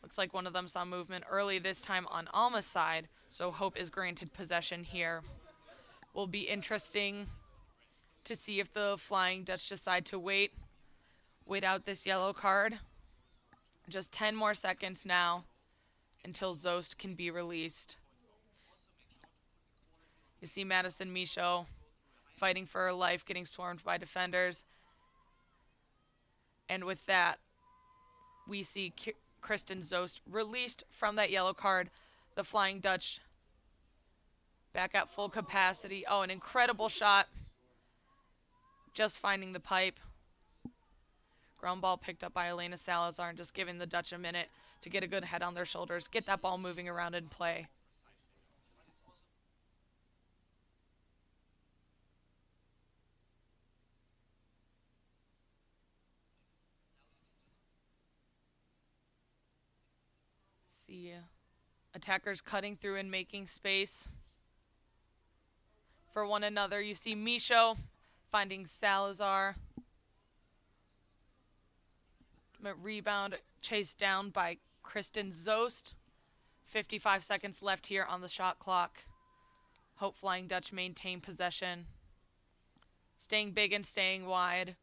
Looks like one of them saw movement early this time on Alma's side, so Hope is granted possession here. Will be interesting to see if the Flying Dutch decide to wait out this yellow card. Just 10 more seconds now until Zost can be released. You see Madison Michaud fighting for her life, getting swarmed by defenders. And with that, we see Kristen Zost released from that yellow card. The Flying Dutch back at full capacity. Oh, an incredible shot. Just finding the pipe. Ground ball picked up by Elena Salazar and just giving the Dutch a minute to get a good head on their shoulders, get that ball moving around and play. See attackers cutting through and making space for one another. You see Michaud finding Salazar. Rebound chased down by Kristen Zost. 55 seconds left here on the shot clock. Hope Flying Dutch maintain possession. Staying big and staying wide.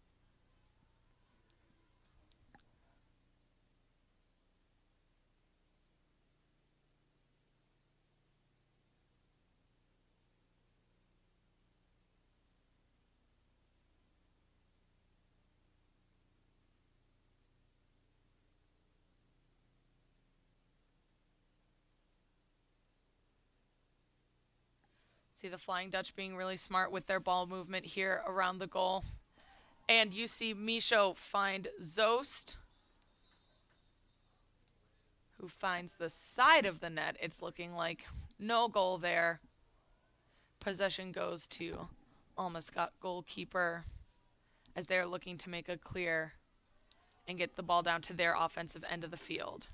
See the Flying Dutch being really smart with their ball movement here around the goal. And you see Michaud find Zost, who who finds the side of the net. It's looking like no goal there. Possession goes to Alma Scott goalkeeper as they're looking to make a clear and get the ball down to their offensive end of the field.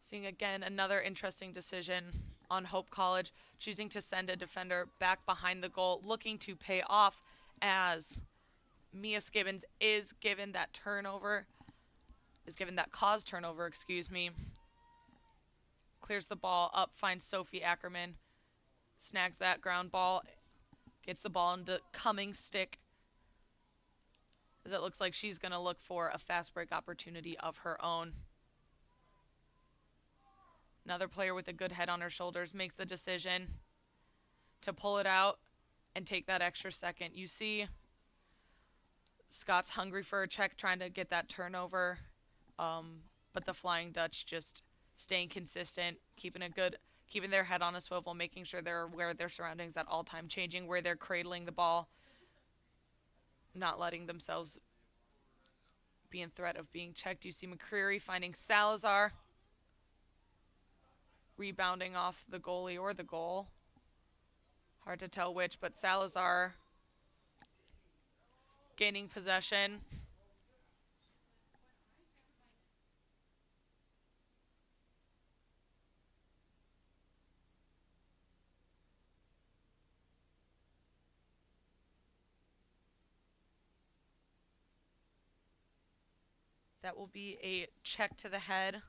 Seeing again another interesting decision on Hope College, choosing to send a defender back behind the goal, looking to pay off as Mia Skibbins is given that cause turnover, excuse me. Clears the ball up, finds Sophie Ackerman, snags that ground ball, gets the ball into Cummings' stick, as it looks like she's going to look for a fast break opportunity of her own. Another player with a good head on her shoulders makes the decision to pull it out and take that extra second. You see Scott's hungry for a check, trying to get that turnover, but the Flying Dutch just staying consistent, keeping their head on a swivel, making sure they're aware of their surroundings at all time, changing where they're cradling the ball, not letting themselves be in threat of being checked. You see McCreary finding Salazar, rebounding off the goalie or the goal. Hard to tell which, but Salazar gaining possession. That will be a check to the head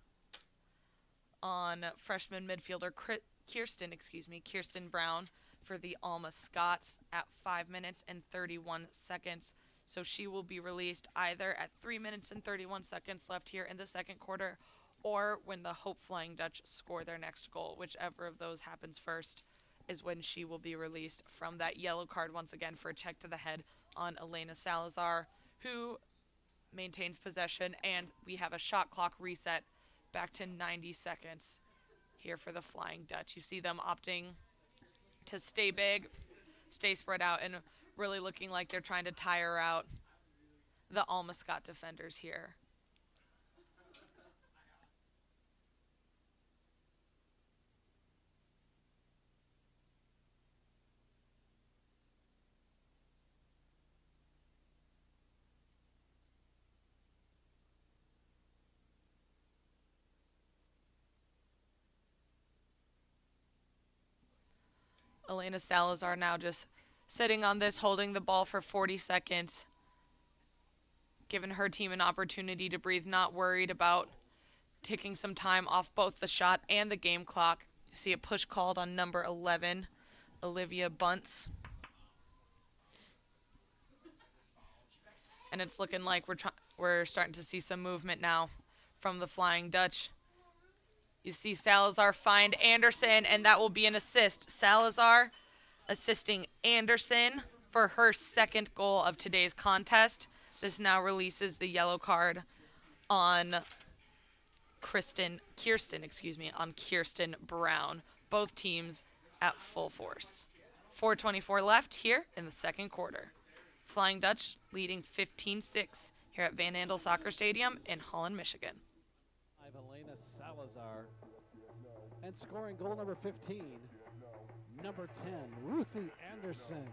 on freshman midfielder Kirsten Brown for the Alma Scots at 5 minutes and 31 seconds. So she will be released either at 3 minutes and 31 seconds left here in the second quarter, or when the Hope Flying Dutch score their next goal. Whichever of those happens first is when she will be released from that yellow card once again for a check to the head on Elena Salazar, who maintains possession, and we have a shot clock reset back to 90 seconds here for the Flying Dutch. You see them opting to stay big, stay spread out, and really looking like they're trying to tire out the Alma Scott defenders here. Elena Salazar now just sitting on this, holding the ball for 40 seconds, giving her team an opportunity to breathe, not worried about taking some time off both the shot and the game clock. You see a push called on number 11, Olivia Bunce. And it's looking like we're starting to see some movement now from the Flying Dutch. You see Salazar find Anderson, and that will be an assist. Salazar assisting Anderson for her second goal of today's contest. This now releases the yellow card on Kirsten Brown. Both teams at full force. 4:24 left here in the second quarter. Flying Dutch leading 15-6 here at Van Andel Soccer Stadium in Holland, Michigan. Elena Salazar, and scoring goal number 15, number 10, Ruthie Anderson.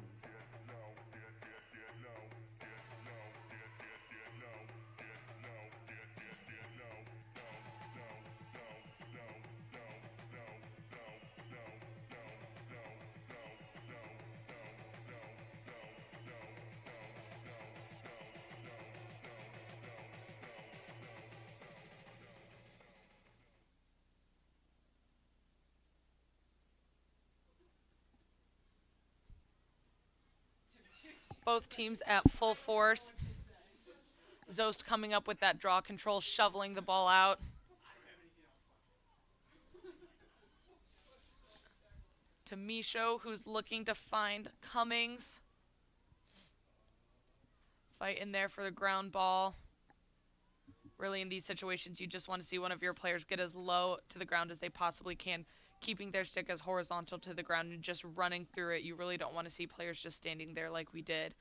Both teams at full force. Zost coming up with that draw control, shoveling the ball out. To Michaud, who's looking to find Cummings. Fight in there for the ground ball. Really, in these situations, you just want to see one of your players get as low to the ground as they possibly can, keeping their stick as horizontal to the ground and just running through it. You really don't want to see players just standing there like we did.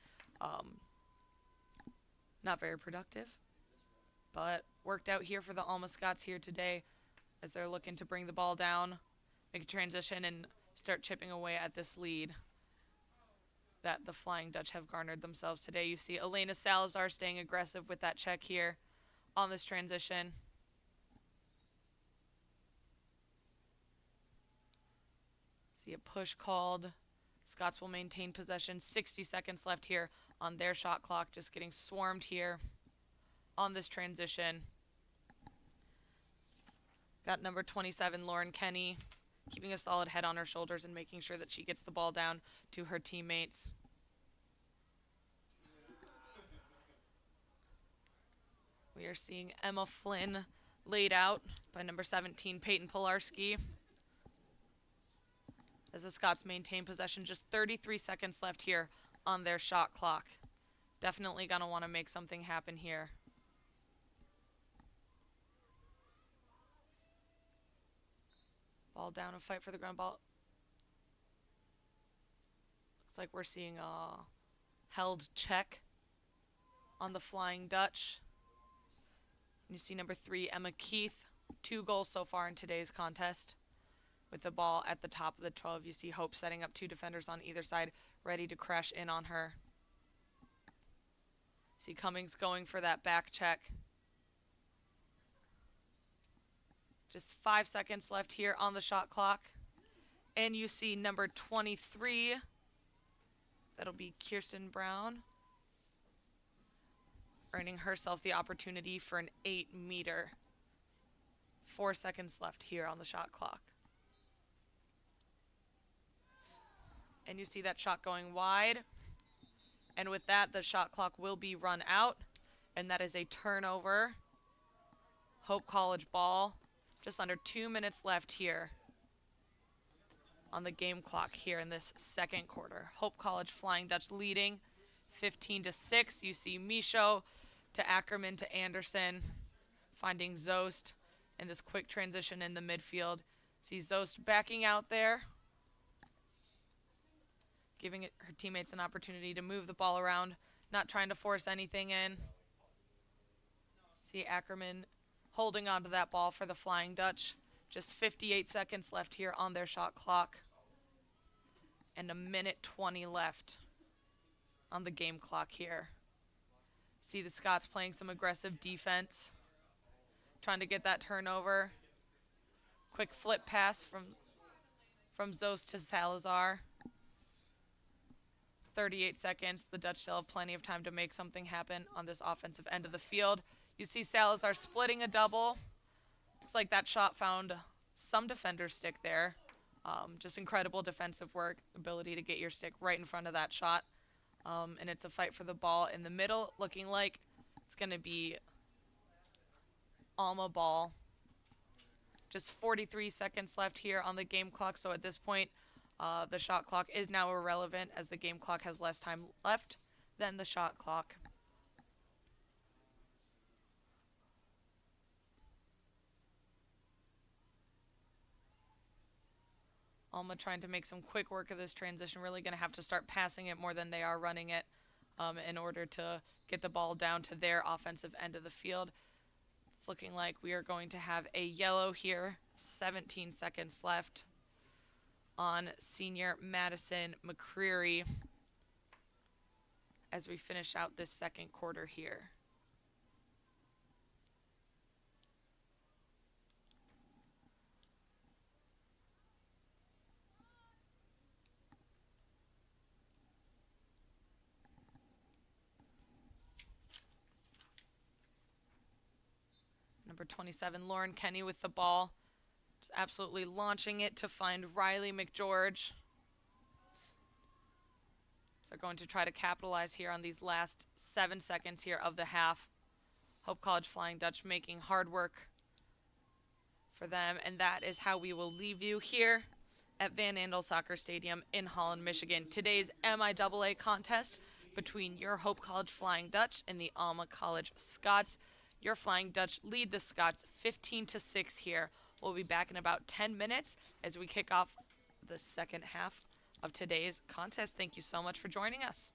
Not very productive, but worked out here for the Alma Scots here today as they're looking to bring the ball down, make a transition, and start chipping away at this lead that the Flying Dutch have garnered themselves today. You see Elena Salazar staying aggressive with that check here on this transition. See a push called. Scots will maintain possession. 60 seconds left here on their shot clock. Just getting swarmed here on this transition. Got number 27, Lauren Kenny, keeping a solid head on her shoulders and making sure that she gets the ball down to her teammates. We are seeing Emma Flynn laid out by number 17, Peyton Pilarski. As the Scots maintain possession, just 33 seconds left here on their shot clock. Definitely going to want to make something happen here. Ball down, a fight for the ground ball. Looks like we're seeing a held check on the Flying Dutch. You see number 3, Emma Keith, 2 goals so far in today's contest. With the ball at the top of the 12, you see Hope setting up 2 defenders on either side, ready to crash in on her. See Cummings going for that back check. Just 5 seconds left here on the shot clock. And you see number 23, that'll be Kirsten Brown, earning herself the opportunity for an 8-meter. 4 seconds left here on the shot clock. And you see that shot going wide. And with that, the shot clock will be run out. And that is a turnover. Hope College ball. Just under 2 minutes left here on the game clock here in this second quarter. Hope College Flying Dutch leading 15-6. You see Michaud to Ackerman to Anderson, finding Zost in this quick transition in the midfield. See Zost backing out there, giving her teammates an opportunity to move the ball around, not trying to force anything in. See Ackerman holding on to that ball for the Flying Dutch. Just 58 seconds left here on their shot clock. And 1:20 left on the game clock here. See the Scots playing some aggressive defense, trying to get that turnover. Quick flip pass from Zost to Salazar. 38 seconds. The Dutch still have plenty of time to make something happen on this offensive end of the field. You see Salazar splitting a double. Looks like that shot found some defender's stick there. Just incredible defensive work, ability to get your stick right in front of that shot. And it's a fight for the ball in the middle, looking like it's going to be Alma ball. Just 43 seconds left here on the game clock. So at this point, the shot clock is now irrelevant as the game clock has less time left than the shot clock. Alma trying to make some quick work of this transition. Really going to have to start passing it more than they are running it in order to get the ball down to their offensive end of the field. It's looking like we are going to have a yellow here. 17 seconds left on senior Madison McCreary as we finish out this second quarter here. Number 27, Lauren Kenny with the ball. Just absolutely launching it to find Riley McGeorge. So going to try to capitalize here on these last 7 seconds here of the half. Hope College Flying Dutch making hard work for them. And that is how we will leave you here at Van Andel Soccer Stadium in Holland, Michigan. Today's MIAA contest between your Hope College Flying Dutch and the Alma College Scots. Your Flying Dutch lead the Scots 15-6 here. We'll be back in about 10 minutes as we kick off the second half of today's contest. Thank you so much for joining us.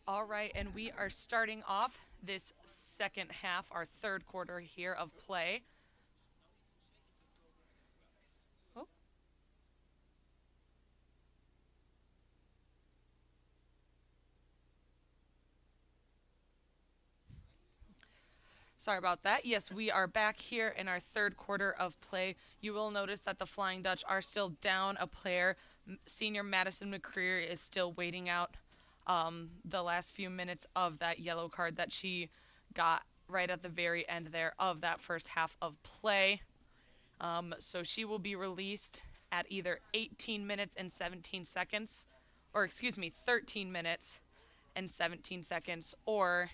All right, and we are starting off this second half, our third quarter here of play. Oh. Sorry about that. Yes, we are back here in our third quarter of play. You will notice that the Flying Dutch are still down a player. Senior Madison McCreary is still waiting out the last few minutes of that yellow card that she got right at the very end there of that first half of play. So she will be released at either 18 minutes and 17 seconds, or excuse me, 13 minutes and 17 seconds, or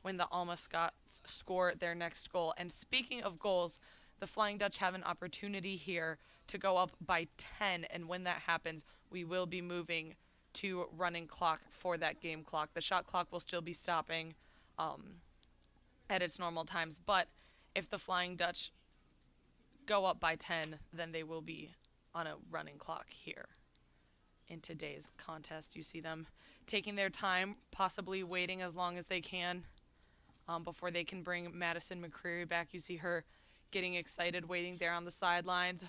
when the Alma Scots score their next goal. And speaking of goals, the Flying Dutch have an opportunity here to go up by 10, and when that happens, we will be moving to running clock for that game clock. The shot clock will still be stopping at its normal times, but if the Flying Dutch go up by 10, then they will be on a running clock here. In today's contest, you see them taking their time, possibly waiting as long as they can before they can bring Madison McCreary back. You see her getting excited, waiting there on the sidelines.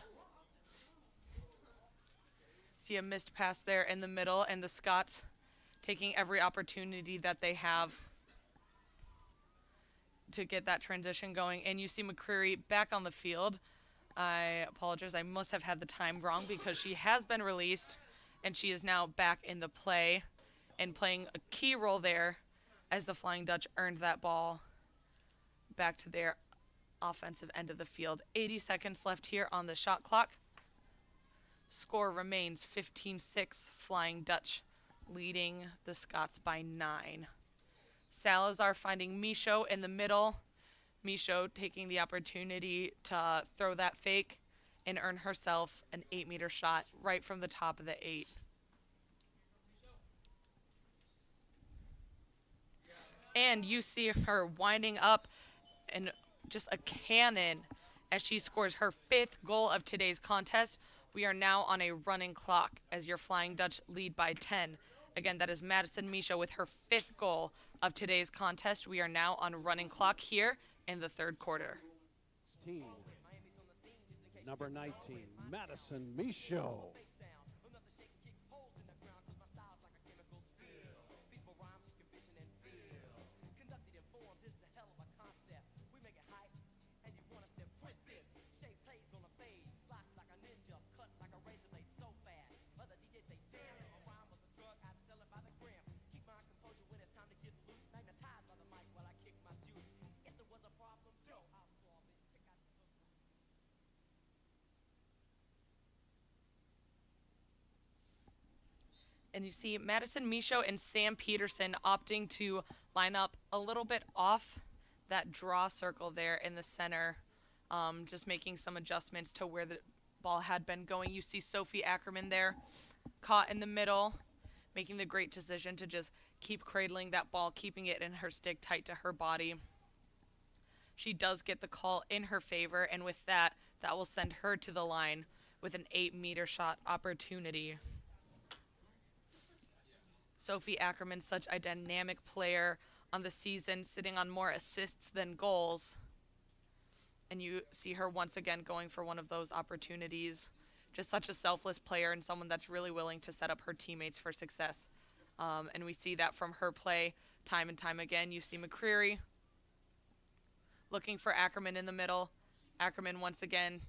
See a missed pass there in the middle, and the Scots taking every opportunity that they have to get that transition going. And you see McCreary back on the field. I apologize, I must have had the time wrong because she has been released, and she is now back in the play and playing a key role there as the Flying Dutch earned that ball back to their offensive end of the field. 80 seconds left here on the shot clock. Score remains 15-6, Flying Dutch leading the Scots by 9. Salazar finding Michaud in the middle. Michaud taking the opportunity to throw that fake and earn herself an 8-meter shot right from the top of the 8. And you see her winding up and just a cannon as she scores her 5th goal of today's contest. We are now on a running clock as your Flying Dutch lead by 10. Again, that is Madison Michaud with her 5th goal of today's contest. We are now on a running clock here in the third quarter. Number 19, Madison Michaud. And you see Madison Michaud and Sam Peterson opting to line up a little bit off that draw circle there in the center, just making some adjustments to where the ball had been going. You see Sophie Ackerman there caught in the middle, making the great decision to just keep cradling that ball, keeping it in her stick tight to her body. She does get the call in her favor, and with that, that will send her to the line with an 8-meter shot opportunity. Sophie Ackerman, such a dynamic player on the season, sitting on more assists than goals. And you see her once again going for one of those opportunities. Just such a selfless player and someone that's really willing to set up her teammates for success. And we see that from her play time and time again. You see McCreary looking for Ackerman in the middle. Ackerman once again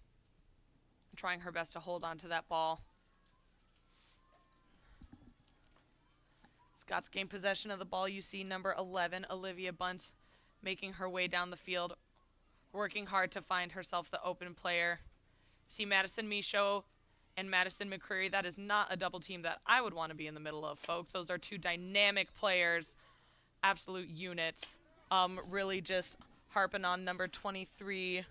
trying her best to hold on to that ball. Scots gain possession of the ball. You see number 11, Olivia Bunce, making her way down the field, working hard to find herself the open player. See Madison Michaud and Madison McCreary. That is not a double team that I would want to be in the middle of, folks. Those are two dynamic players, absolute units. Really just harping on number 23,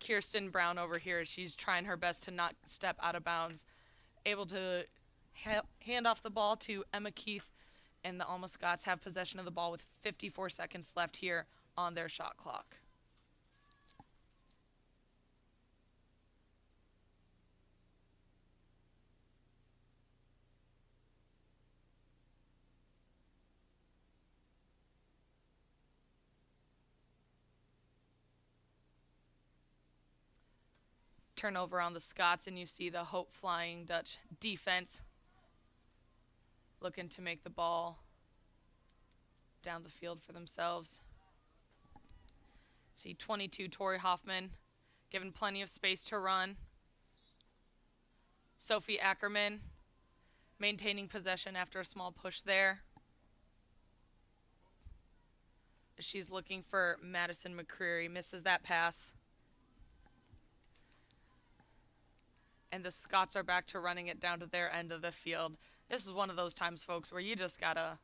Kirsten Brown over here. She's trying her best to not step out of bounds. Able to hand off the ball to Emma Keith, and the Alma Scots have possession of the ball with 54 seconds left here on their shot clock. Turnover on the Scots, and you see the Hope Flying Dutch defense looking to make the ball down the field for themselves. See 22, Tori Hoffman, given plenty of space to run. Sophie Ackerman maintaining possession after a small push there. She's looking for Madison McCreary, misses that pass. And the Scots are back to running it down to their end of the field. This is one of those times, folks, where you just gotta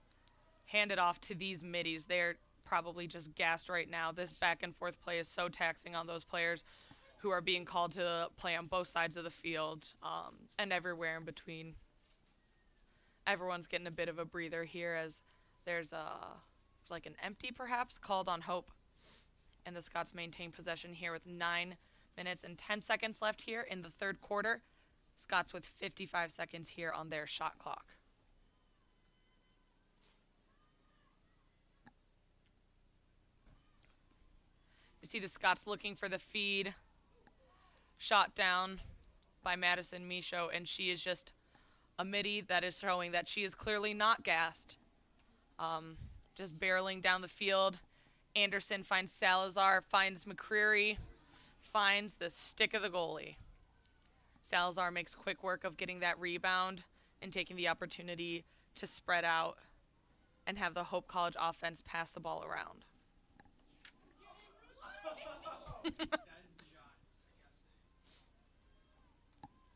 hand it off to these middies. They're probably just gassed right now. This back and forth play is so taxing on those players who are being called to play on both sides of the field, and everywhere in between. Everyone's getting a bit of a breather here as there's like an empty perhaps called on Hope. And the Scots maintain possession here with 9 minutes and 10 seconds left here in the third quarter. Scots with 55 seconds here on their shot clock. You see the Scots looking for the feed. Shot down by Madison Michaud, and she is just a midi that is showing that she is clearly not gassed. Just barreling down the field. Anderson finds Salazar, finds McCreary, finds the stick of the goalie. Salazar makes quick work of getting that rebound and taking the opportunity to spread out and have the Hope College offense pass the ball around.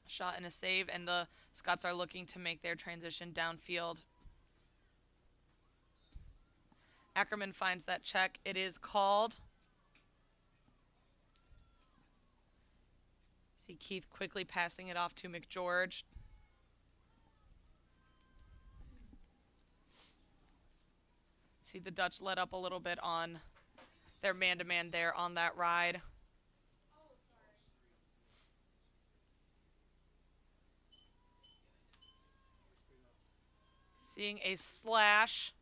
Shot and a save, and the Scots are looking to make their transition downfield. Ackerman finds that check. It is called. See Keith quickly passing it off to McGeorge. See the Dutch let up a little bit on their man-to-man there on that ride. Seeing a slash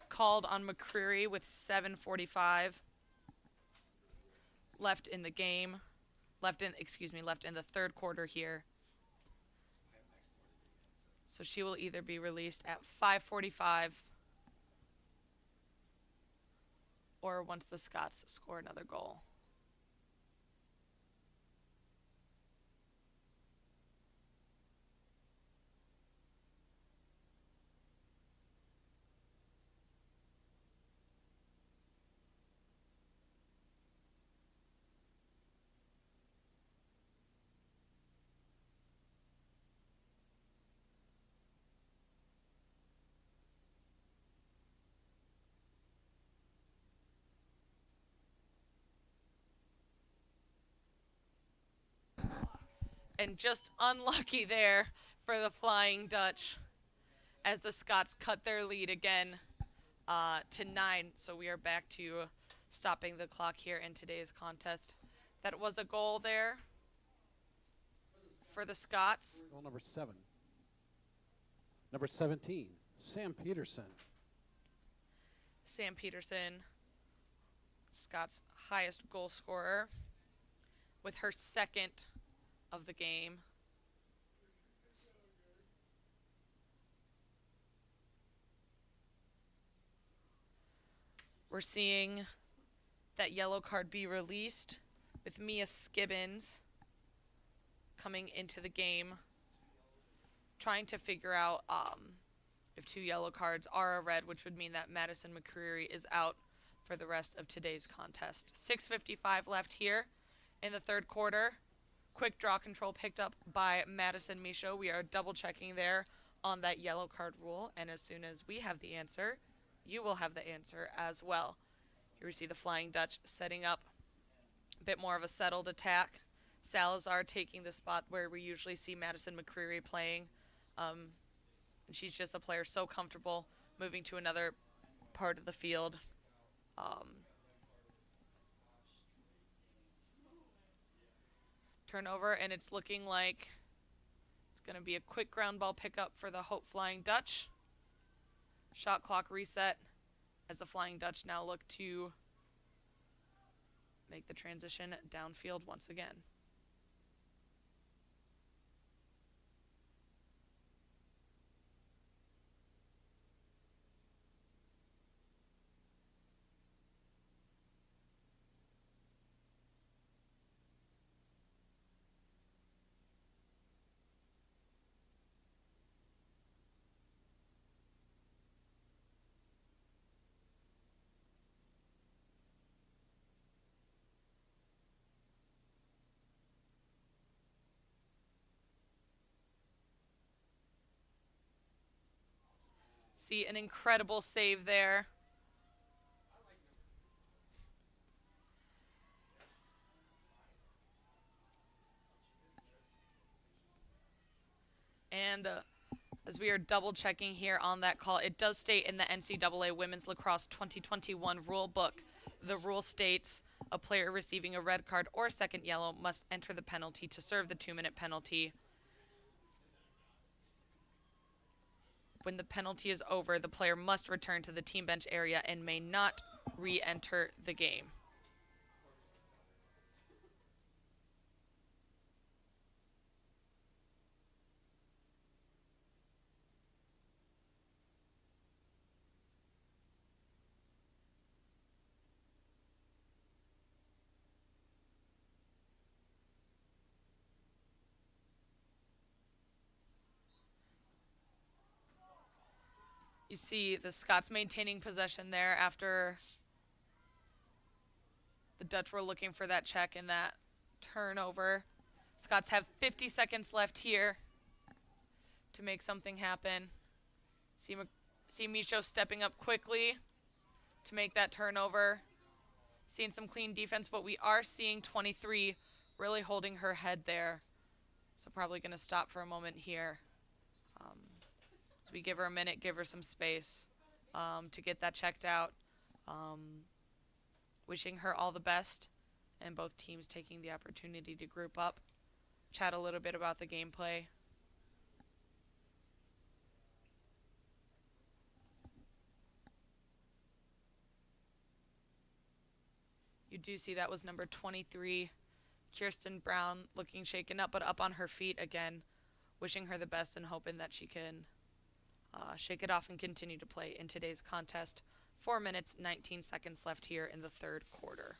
called on McCreary with 7:45 left in the game. Left in the third quarter here. So she will either be released at 5:45 or once the Scots score another goal. And just unlucky there for the Flying Dutch as the Scots cut their lead again to 9. So we are back to stopping the clock here in today's contest. That was a goal there for the Scots. Goal number 7. Number 17, Sam Peterson. Sam Peterson, Scots' highest goal scorer, with her second of the game. We're seeing that yellow card be released with Mia Skibbins coming into the game, trying to figure out if 2 yellow cards are a red, which would mean that Madison McCreary is out for the rest of today's contest. 6:55 left here in the third quarter. Quick draw control picked up by Madison Michaud. We are double checking there on that yellow card rule, and as soon as we have the answer, you will have the answer as well. Here we see the Flying Dutch setting up a bit more of a settled attack. Salazar taking the spot where we usually see Madison McCreary playing. And she's just a player so comfortable moving to another part of the field. Turnover, and it's looking like it's going to be a quick ground ball pickup for the Hope Flying Dutch. Shot clock reset as the Flying Dutch now look to make the transition downfield once again. See an incredible save there. And as we are double checking here on that call, it does state in the NCAA Women's Lacrosse 2021 rule book, the rule states a player receiving a red card or second yellow must enter the penalty to serve the 2-minute penalty. When the penalty is over, the player must return to the team bench area and may not re-enter the game. You see the Scots maintaining possession there after the Dutch were looking for that check and that turnover. Scots have 50 seconds left here to make something happen. See Micho stepping up quickly to make that turnover. Seeing some clean defense, but we are seeing 23 really holding her head there. So probably going to stop for a moment here. So we give her a minute, give her some space to get that checked out. Wishing her all the best, and both teams taking the opportunity to group up, chat a little bit about the gameplay. You do see that was number 23, Kirsten Brown, looking shaken up, but up on her feet again, wishing her the best and hoping that she can shake it off and continue to play in today's contest. 4 minutes, 19 seconds left here in the third quarter.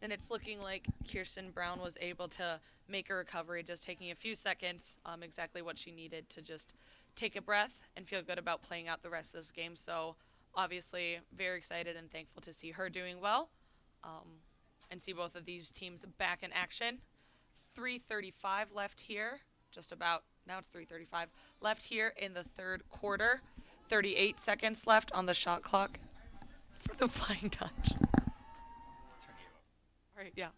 And it's looking like Kirsten Brown was able to make a recovery, just taking a few seconds, exactly what she needed to just take a breath and feel good about playing out the rest of this game. So obviously very excited and thankful to see her doing well and see both of these teams back in action. 3:35 left here, just about, now it's 3:35 left here in the third quarter. 38 seconds left on the shot clock for the Flying Dutch. All right, yeah.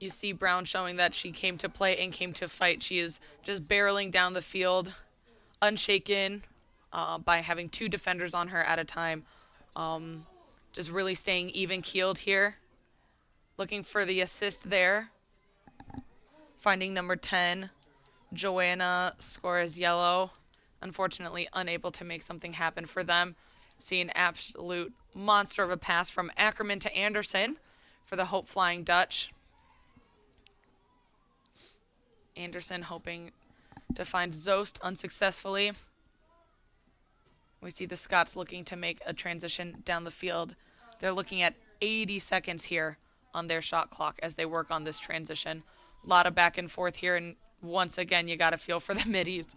You see Brown showing that she came to play and came to fight. She is just barreling down the field, unshaken by having two defenders on her at a time. Just really staying even-keeled here. Looking for the assist there. Finding number 10, Joanna scores yellow. Unfortunately, unable to make something happen for them. See an absolute monster of a pass from Ackerman to Anderson for the Hope Flying Dutch. Anderson hoping to find Zost unsuccessfully. We see the Scots looking to make a transition down the field. They're looking at 80 seconds here on their shot clock as they work on this transition. A lot of back and forth here, and once again, you got to feel for the middies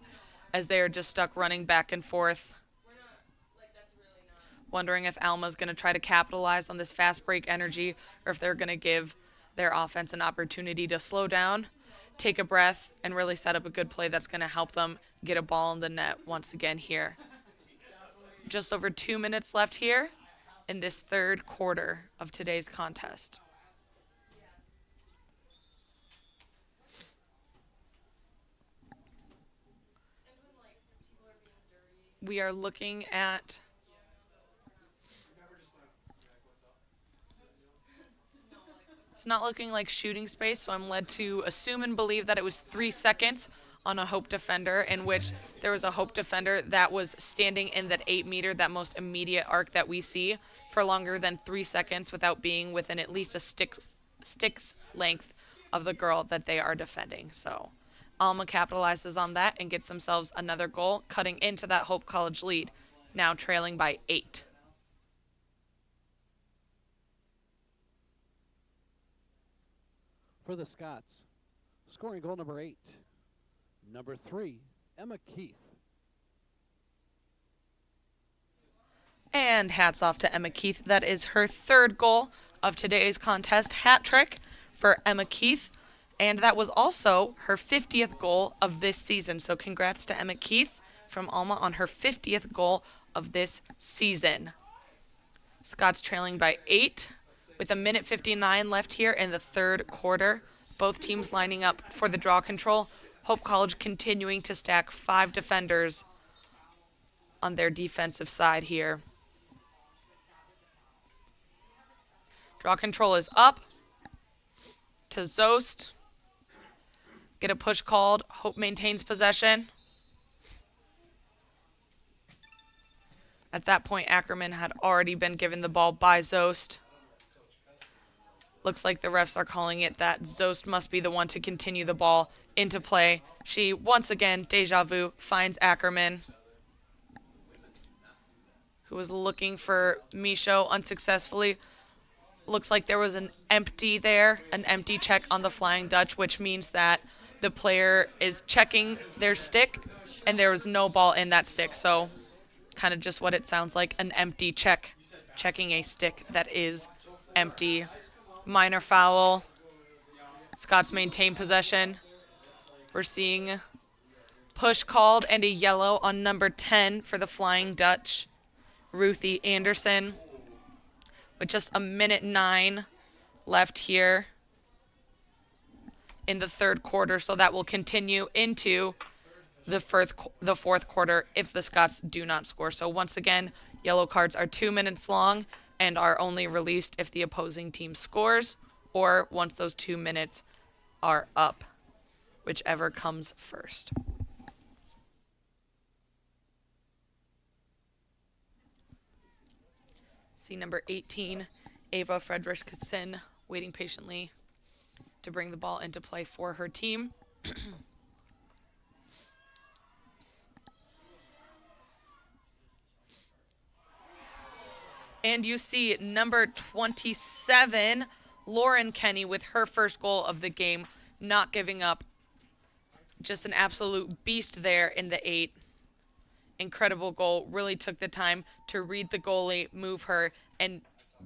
as they are just stuck running back and forth. Wondering if Alma's going to try to capitalize on this fast break energy or if they're going to give their offense an opportunity to slow down, take a breath, and really set up a good play that's going to help them get a ball in the net once again here. Just over 2 minutes left here in this third quarter of today's contest. We are looking at it's not looking like shooting space, so I'm led to assume and believe that it was 3 seconds on a Hope defender, in which there was a Hope defender that was standing in that 8-meter, that most immediate arc that we see, for longer than 3 seconds without being within at least a stick's length of the girl that they are defending. So Alma capitalizes on that and gets themselves another goal, cutting into that Hope College lead, now trailing by 8. For the Scots, scoring goal number 8, number 3, Emma Keith. And hats off to Emma Keith. That is her third goal of today's contest. Hat trick for Emma Keith. And that was also her 50th goal of this season. So congrats to Emma Keith from Alma on her 50th goal of this season. Scots trailing by 8 with 1:59 left here in the third quarter. Both teams lining up for the draw control. Hope College continuing to stack 5 defenders on their defensive side here. Draw control is up to Zost. Get a push called. Hope maintains possession. At that point, Ackerman had already been given the ball by Zost. Looks like the refs are calling it that Zost must be the one to continue the ball into play. She, once again, deja vu, finds Ackerman, who was looking for Michaud unsuccessfully. Looks like there was an empty there, an empty check on the Flying Dutch, which means that the player is checking their stick, and there was no ball in that stick. So kind of just what it sounds like, an empty check, checking a stick that is empty. Minor foul. Scots maintain possession. We're seeing push called and a yellow on number 10 for the Flying Dutch, Ruthie Anderson, with just 1:09 left here in the third quarter. So that will continue into the fourth quarter if the Scots do not score. So once again, yellow cards are 2 minutes long and are only released if the opposing team scores or once those 2 minutes are up, whichever comes first. See number 18, Ava Fredrickson, waiting patiently to bring the ball into play for her team. And you see number 27, Lauren Kenny, with her first goal of the game, not giving up. Just an absolute beast there in the 8. Incredible goal. Really took the time to read the goalie, move her, and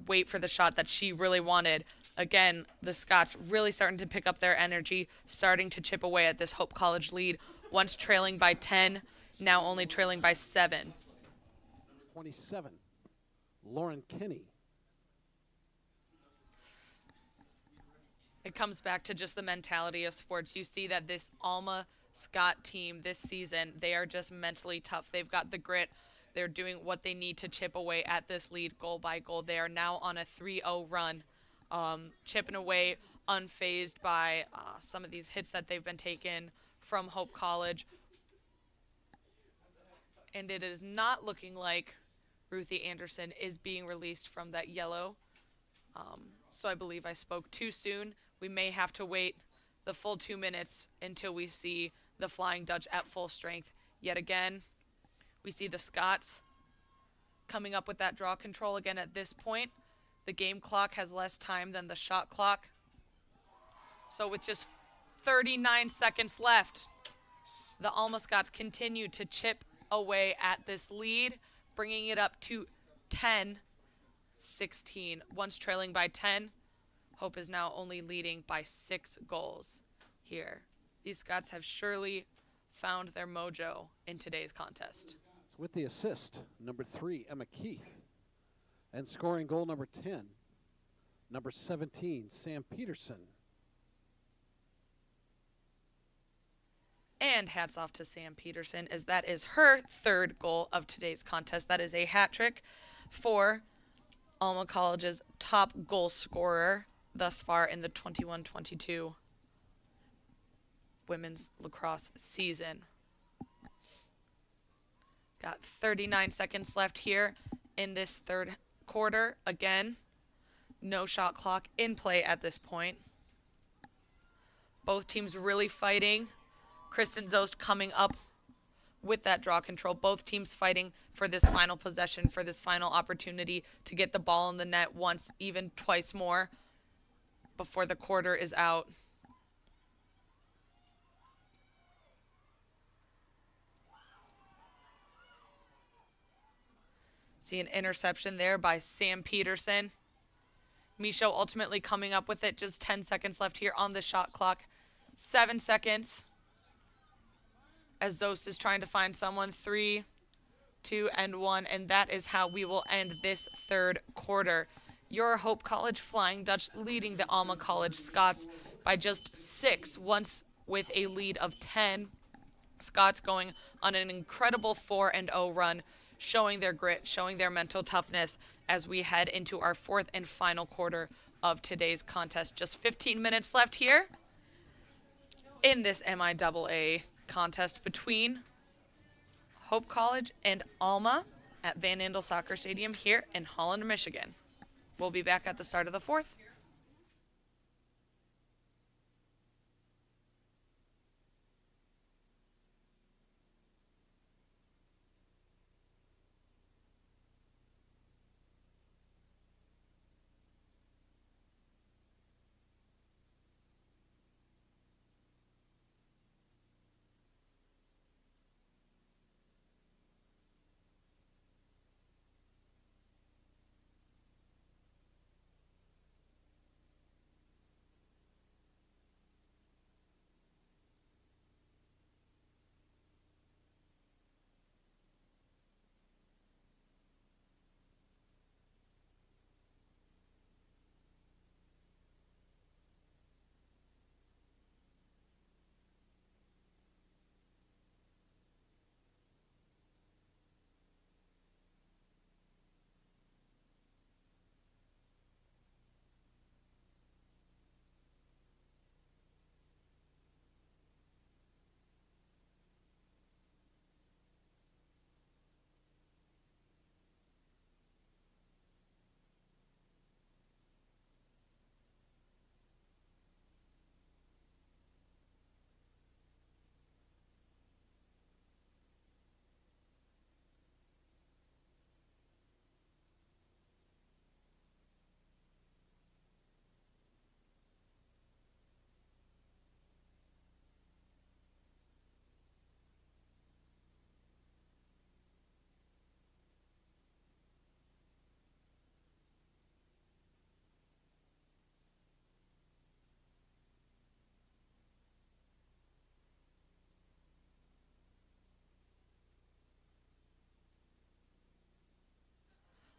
wait for the shot that she really wanted. Again, the Scots really starting to pick up their energy, starting to chip away at this Hope College lead. Once trailing by 10, now only trailing by 7. 27, Lauren Kinney. It comes back to just the mentality of sports. You see that this Alma Scott team this season, they are just mentally tough. They've got the grit. They're doing what they need to chip away at this lead goal by goal. They are now on a 3-0 run, chipping away unfazed by some of these hits that they've been taken from Hope College. And it is not looking like Ruthie Anderson is being released from that yellow. So I believe I spoke too soon. We may have to wait the full 2 minutes until we see the Flying Dutch at full strength. Yet again, we see the Scots coming up with that draw control again at this point. The game clock has less time than the shot clock. So with just 39 seconds left, the Alma Scots continue to chip away at this lead, bringing it up to 10-16. Once trailing by 10, Hope is now only leading by 6 goals here. These Scots have surely found their mojo in today's contest. With the assist, number 3, Emma Keith. And scoring goal number 10, number 17, Sam Peterson. And hats off to Sam Peterson, as that is her 3rd goal of today's contest. That is a hat trick for Alma College's top goal scorer thus far in the 21-22 women's lacrosse season. Got 39 seconds left here in this 3rd quarter. Again, no shot clock in play at this point. Both teams really fighting. Kristen Zost coming up with that draw control. Both teams fighting for this final possession, for this final opportunity to get the ball in the net once, even twice more before the quarter is out. See an interception there by Sam Peterson. Michaud ultimately coming up with it. Just 10 seconds left here on the shot clock. 7 seconds. As Zost is trying to find someone. 3, 2, and 1. And that is how we will end this 3rd quarter. Your Hope College Flying Dutch leading the Alma College Scots by just 6, once with a lead of 10. Scots going on an incredible 4-0 run, showing their grit, showing their mental toughness as we head into our 4th and final quarter of today's contest. Just 15 minutes left here in this MIAA contest between Hope College and Alma at Van Andel Soccer Stadium here in Holland, Michigan. We'll be back at the start of the 4th.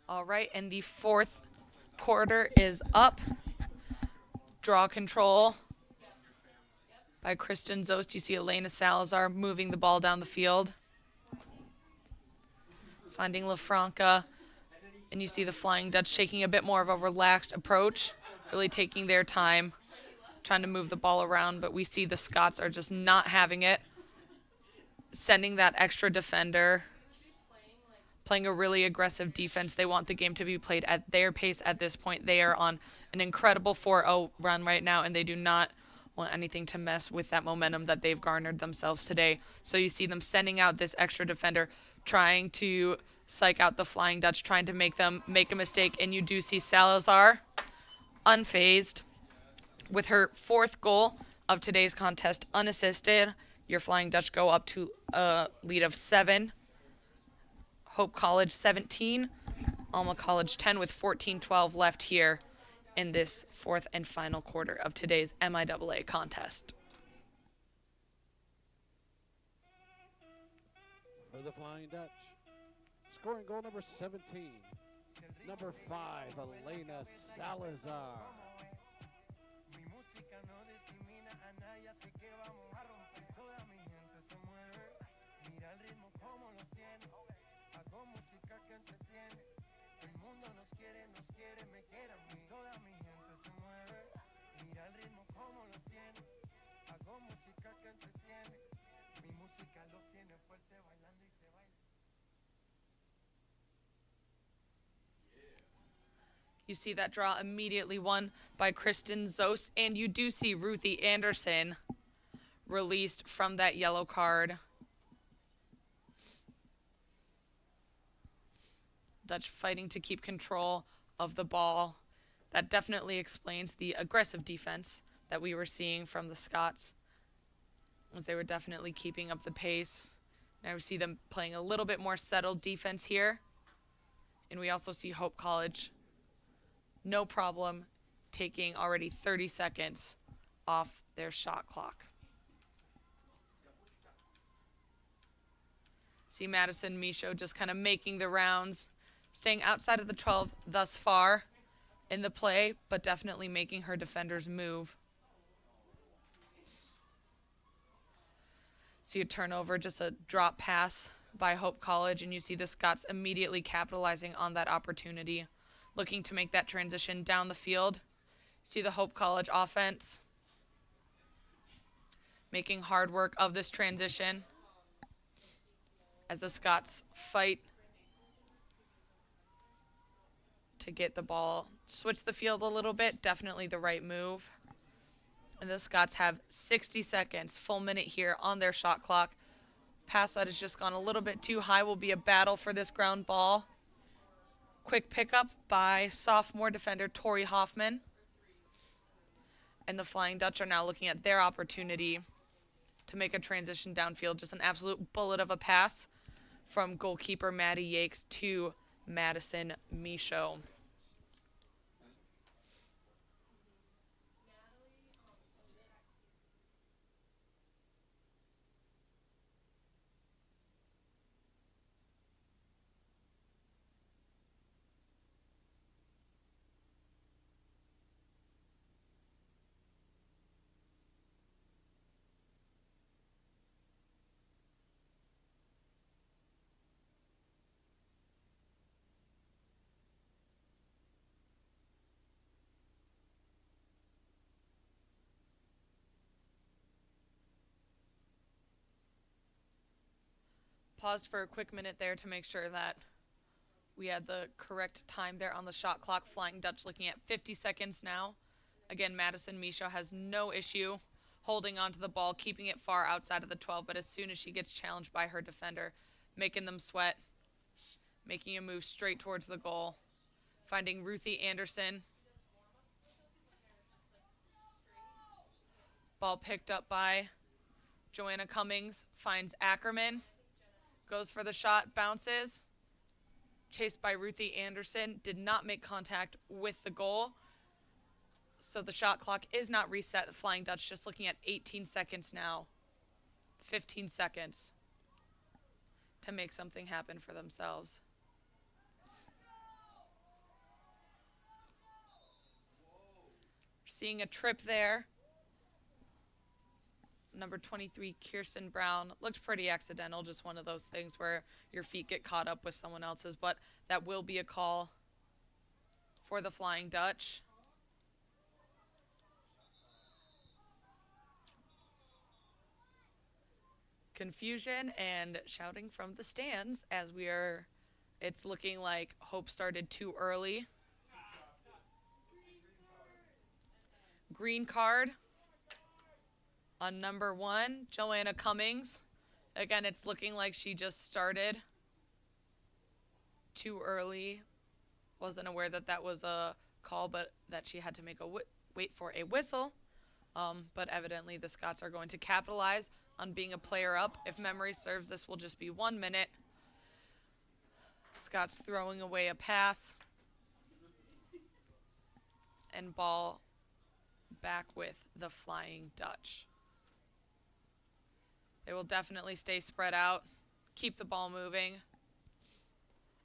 All right, and the 4th quarter is up. Draw control by Kristen Zost. You see Elena Salazar moving the ball down the field. Finding LaFranca. And you see the Flying Dutch taking a bit more of a relaxed approach, really taking their time, trying to move the ball around. But we see the Scots are just not having it, sending that extra defender, playing a really aggressive defense. They want the game to be played at their pace at this point. They are on an incredible 4-0 run right now, and they do not want anything to mess with that momentum that they've garnered themselves today. So you see them sending out this extra defender, trying to psych out the Flying Dutch, trying to make them make a mistake. And you do see Salazar unfazed with her 4th goal of today's contest unassisted. Your Flying Dutch go up to a lead of 7. Hope College 17, Alma College 10 with 14-12 left here in this 4th and final quarter of today's MIAA contest. For the Flying Dutch, scoring goal number 17, number 5, Elena Salazar. Mi música no discrimina a nadie, así que vamos a romper. Toda mi gente se mueve. Mira el ritmo como los tiene. Hago música que entretiene. El mundo nos quiere, me quiere a mí. Toda mi gente se mueve. Mira el ritmo como los tiene. Hago música que entretiene. Mi música los tiene fuerte bailando y se baila. You see that draw immediately won by Kristen Zost, and you do see Ruthie Anderson released from that yellow card. Dutch fighting to keep control of the ball. That definitely explains the aggressive defense that we were seeing from the Scots, as they were definitely keeping up the pace. Now we see them playing a little bit more settled defense here. And we also see Hope College, no problem, taking already 30 seconds off their shot clock. See Madison Michaud just kind of making the rounds, staying outside of the 12 thus far in the play, but definitely making her defenders move. See a turnover, just a drop pass by Hope College, and you see the Scots immediately capitalizing on that opportunity, looking to make that transition down the field. See the Hope College offense making hard work of this transition as the Scots fight to get the ball, switch the field a little bit, definitely the right move. And the Scots have 60 seconds, full minute here on their shot clock. Pass that has just gone a little bit too high will be a battle for this ground ball. Quick pickup by sophomore defender Tori Hoffman. And the Flying Dutch are now looking at their opportunity to make a transition downfield. Just an absolute bullet of a pass from goalkeeper Maddie Yakes to Madison Michaud. Paused for a quick minute there to make sure that we had the correct time there on the shot clock. Flying Dutch looking at 50 seconds now. Again, Madison Michaud has no issue holding onto the ball, keeping it far outside of the 12, but as soon as she gets challenged by her defender, making them sweat, making a move straight towards the goal, finding Ruthie Anderson. Ball picked up by Joanna Cummings, finds Ackerman. Goes for the shot, bounces. Chased by Ruthie Anderson. Did not make contact with the goal. So the shot clock is not reset. The Flying Dutch just looking at 18 seconds now. 15 seconds to make something happen for themselves. Seeing a trip there. Number 23, Kirsten Brown, looked pretty accidental, just one of those things where your feet get caught up with someone else's, but that will be a call for the Flying Dutch. Confusion and shouting from the stands as it's looking like Hope started too early. Green card On number 1, Joanna Cummings. Again, it's looking like she just started too early. Wasn't aware that that was a call, but that she had to make a wait for a whistle. But evidently the Scots are going to capitalize on being a player up. If memory serves, this will just be 1 minute. Scots throwing away a pass. And ball back with the Flying Dutch. They will definitely stay spread out, keep the ball moving.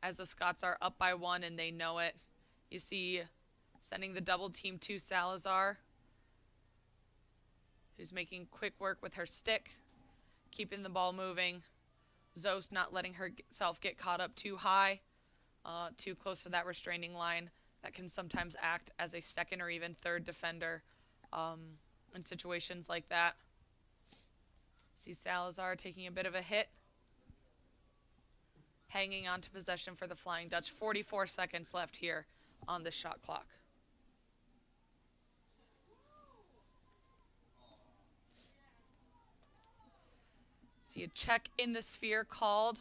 As the Scots are up by 1 and they know it. You see sending the double team to Salazar, who's making quick work with her stick, keeping the ball moving. Zost not letting herself get caught up too high, too close to that restraining line. That can sometimes act as a second or even third defender in situations like that. See Salazar taking a bit of a hit. Hanging on to possession for the Flying Dutch. 44 seconds left here on the shot clock. See a check in the sphere called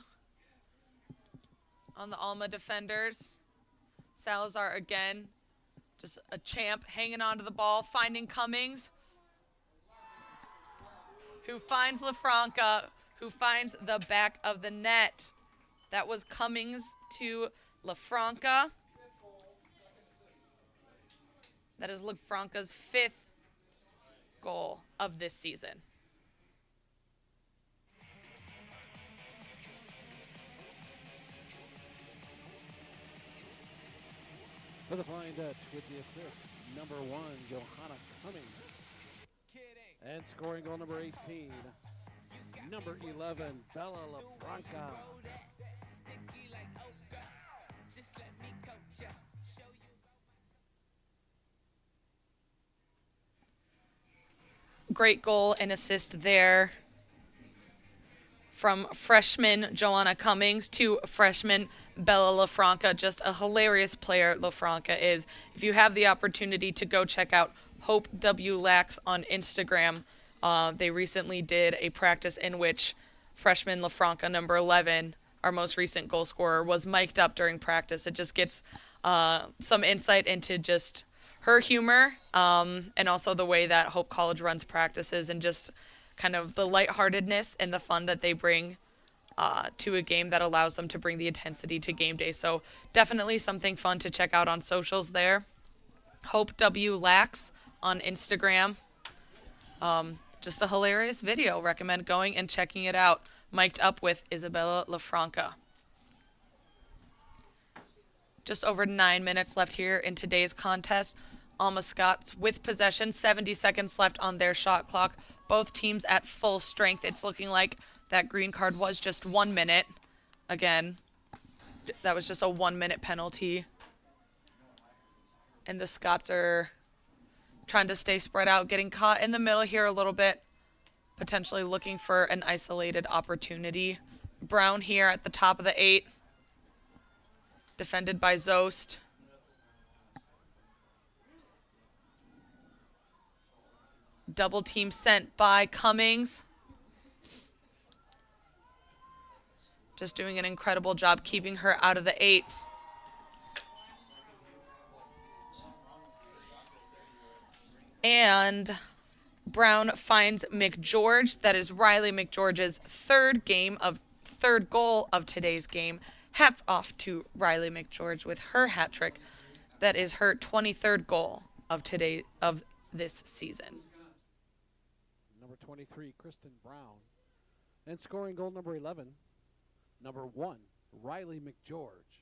on the Alma defenders. Salazar again, just a champ, hanging on to the ball, finding Cummings, who finds LaFranca, who finds the back of the net. That was Cummings to LaFranca. That is LaFranca's 5th goal of this season. For the Flying Dutch with the assist, number 1, Johanna Cummings. And scoring goal number 18, number 11, Bella LaFranca. Great goal and assist there from freshman Joanna Cummings to freshman Bella LaFranca. Just a hilarious player LaFranca is. If you have the opportunity to go check out Hope W. Lax on Instagram, they recently did a practice in which freshman LaFranca, number 11, our most recent goal scorer, was mic'd up during practice. It just gets some insight into just her humor and also the way that Hope College runs practices and just kind of the lightheartedness and the fun that they bring to a game that allows them to bring the intensity to game day. So definitely something fun to check out on socials there. Hope W. Lax on Instagram. Just a hilarious video. Recommend going and checking it out. Mic'd up with Isabella LaFranca. Just over 9 minutes left here in today's contest. Alma Scots with possession. 70 seconds left on their shot clock. Both teams at full strength. It's looking like that green card was just 1 minute. Again, that was just a 1 minute penalty. And the Scots are trying to stay spread out, getting caught in the middle here a little bit, potentially looking for an isolated opportunity. Brown here at the top of the 8, defended by Zost. Double team sent by Cummings. Just doing an incredible job keeping her out of the 8. And Brown finds McGeorge. That is Riley McGeorge's third goal of today's game. Hats off to Riley McGeorge with her hat trick. That is her 23rd goal of this season. Number 23, Kristen Brown. And scoring goal number 11, number 1, Riley McGeorge.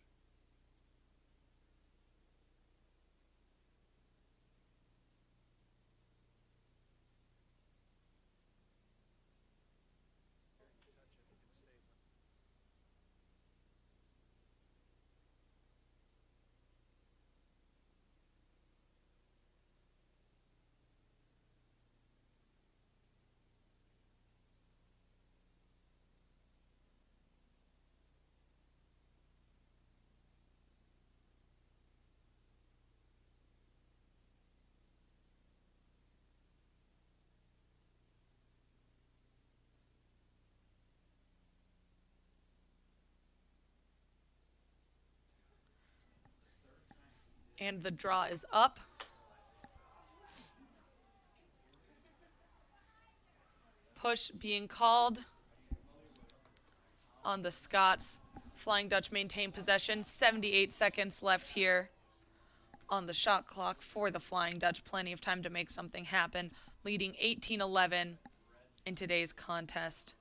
And the draw is up. Push being called on the Scots. Flying Dutch maintain possession. 78 seconds left here on the shot clock for the Flying Dutch. Plenty of time to make something happen. Leading 18-11 in today's contest.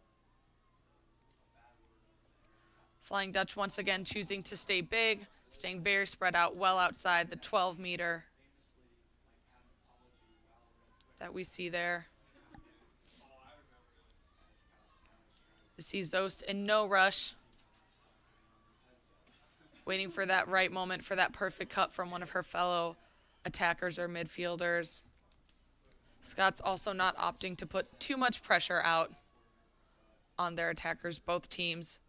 Flying Dutch once again choosing to stay big, staying very spread out, well outside the 12-meter that we see there. You see Zost in no rush, waiting for that right moment, for that perfect cut from one of her fellow attackers or midfielders. Scott's also not opting to put too much pressure out on their attackers, both teams.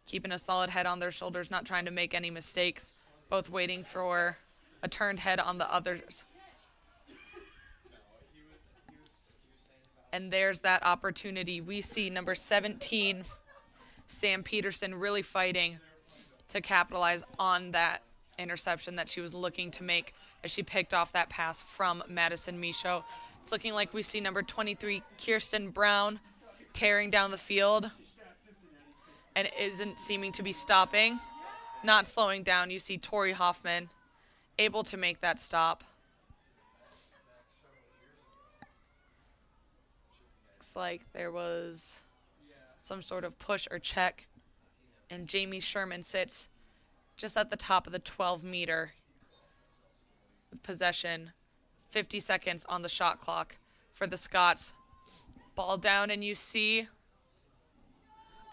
Keeping a solid head on their shoulders, not trying to make any mistakes, both waiting for a turned head on the others. And there's that opportunity. We see number 17, Sam Peterson, really fighting to capitalize on that interception that she was looking to make as she picked off that pass from Madison Michaud. It's looking like we see number 23, Kirsten Brown, tearing down the field and isn't seeming to be stopping, not slowing down. You see Tori Hoffman able to make that stop. Looks like there was some sort of push or check, and Jamie Sherman sits just at the top of the 12-meter with possession. 50 seconds on the shot clock for the Scots. Ball down, and you see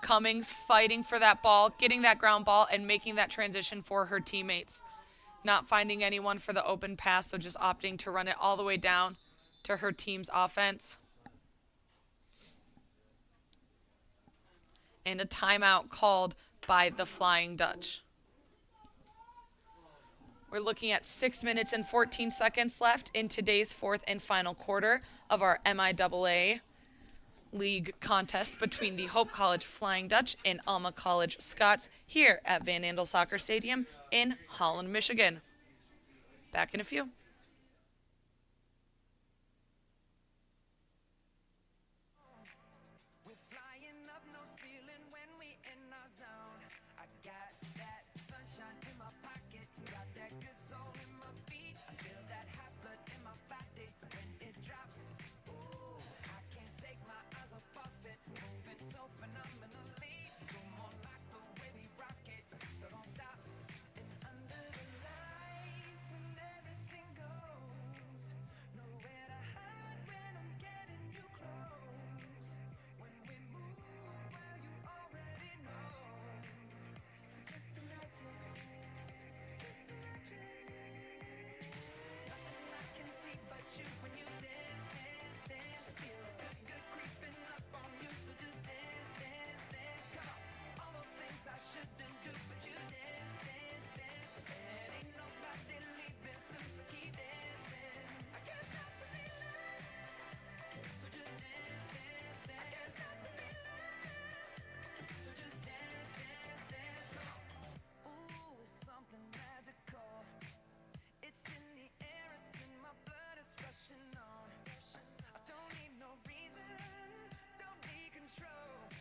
Cummings fighting for that ball, getting that ground ball, and making that transition for her teammates. Not finding anyone for the open pass, so just opting to run it all the way down to her team's offense. And a timeout called by the Flying Dutch. We're looking at 6 minutes and 14 seconds left in today's fourth and final quarter of our MIAA League contest between the Hope College Flying Dutch and Alma College Scots here at Van Andel Soccer Stadium in Holland, Michigan. Back in a few. We're flying up, no ceiling when we in our zone. I got that sunshine in my pocket, got that good soul in my feet. I feel that hot blood in my body when it drops. Ooh, I can't take my eyes off of it, moving so phenomenally. Come on, like the way we rock it, so don't stop. And under the lights, when everything goes, nowhere to hide when I'm getting you close. When we move, well, you already know. So just imagine, nothing I can see but you when you dance, dance, dance. Feel good, good creeping up on you, so just dance, dance, dance. Come on, all those things I shouldn't do, but you dance, dance, dance. And ain't nobody leaving soon, so keep dancing. I can't stop the feeling, so just dance, dance, dance. I can't stop the feeling, so just dance, dance, dance. Come on. Ooh, it's something magical. It's in the air, it's in my blood, it's rushing on. I don't need no reason, don't need control.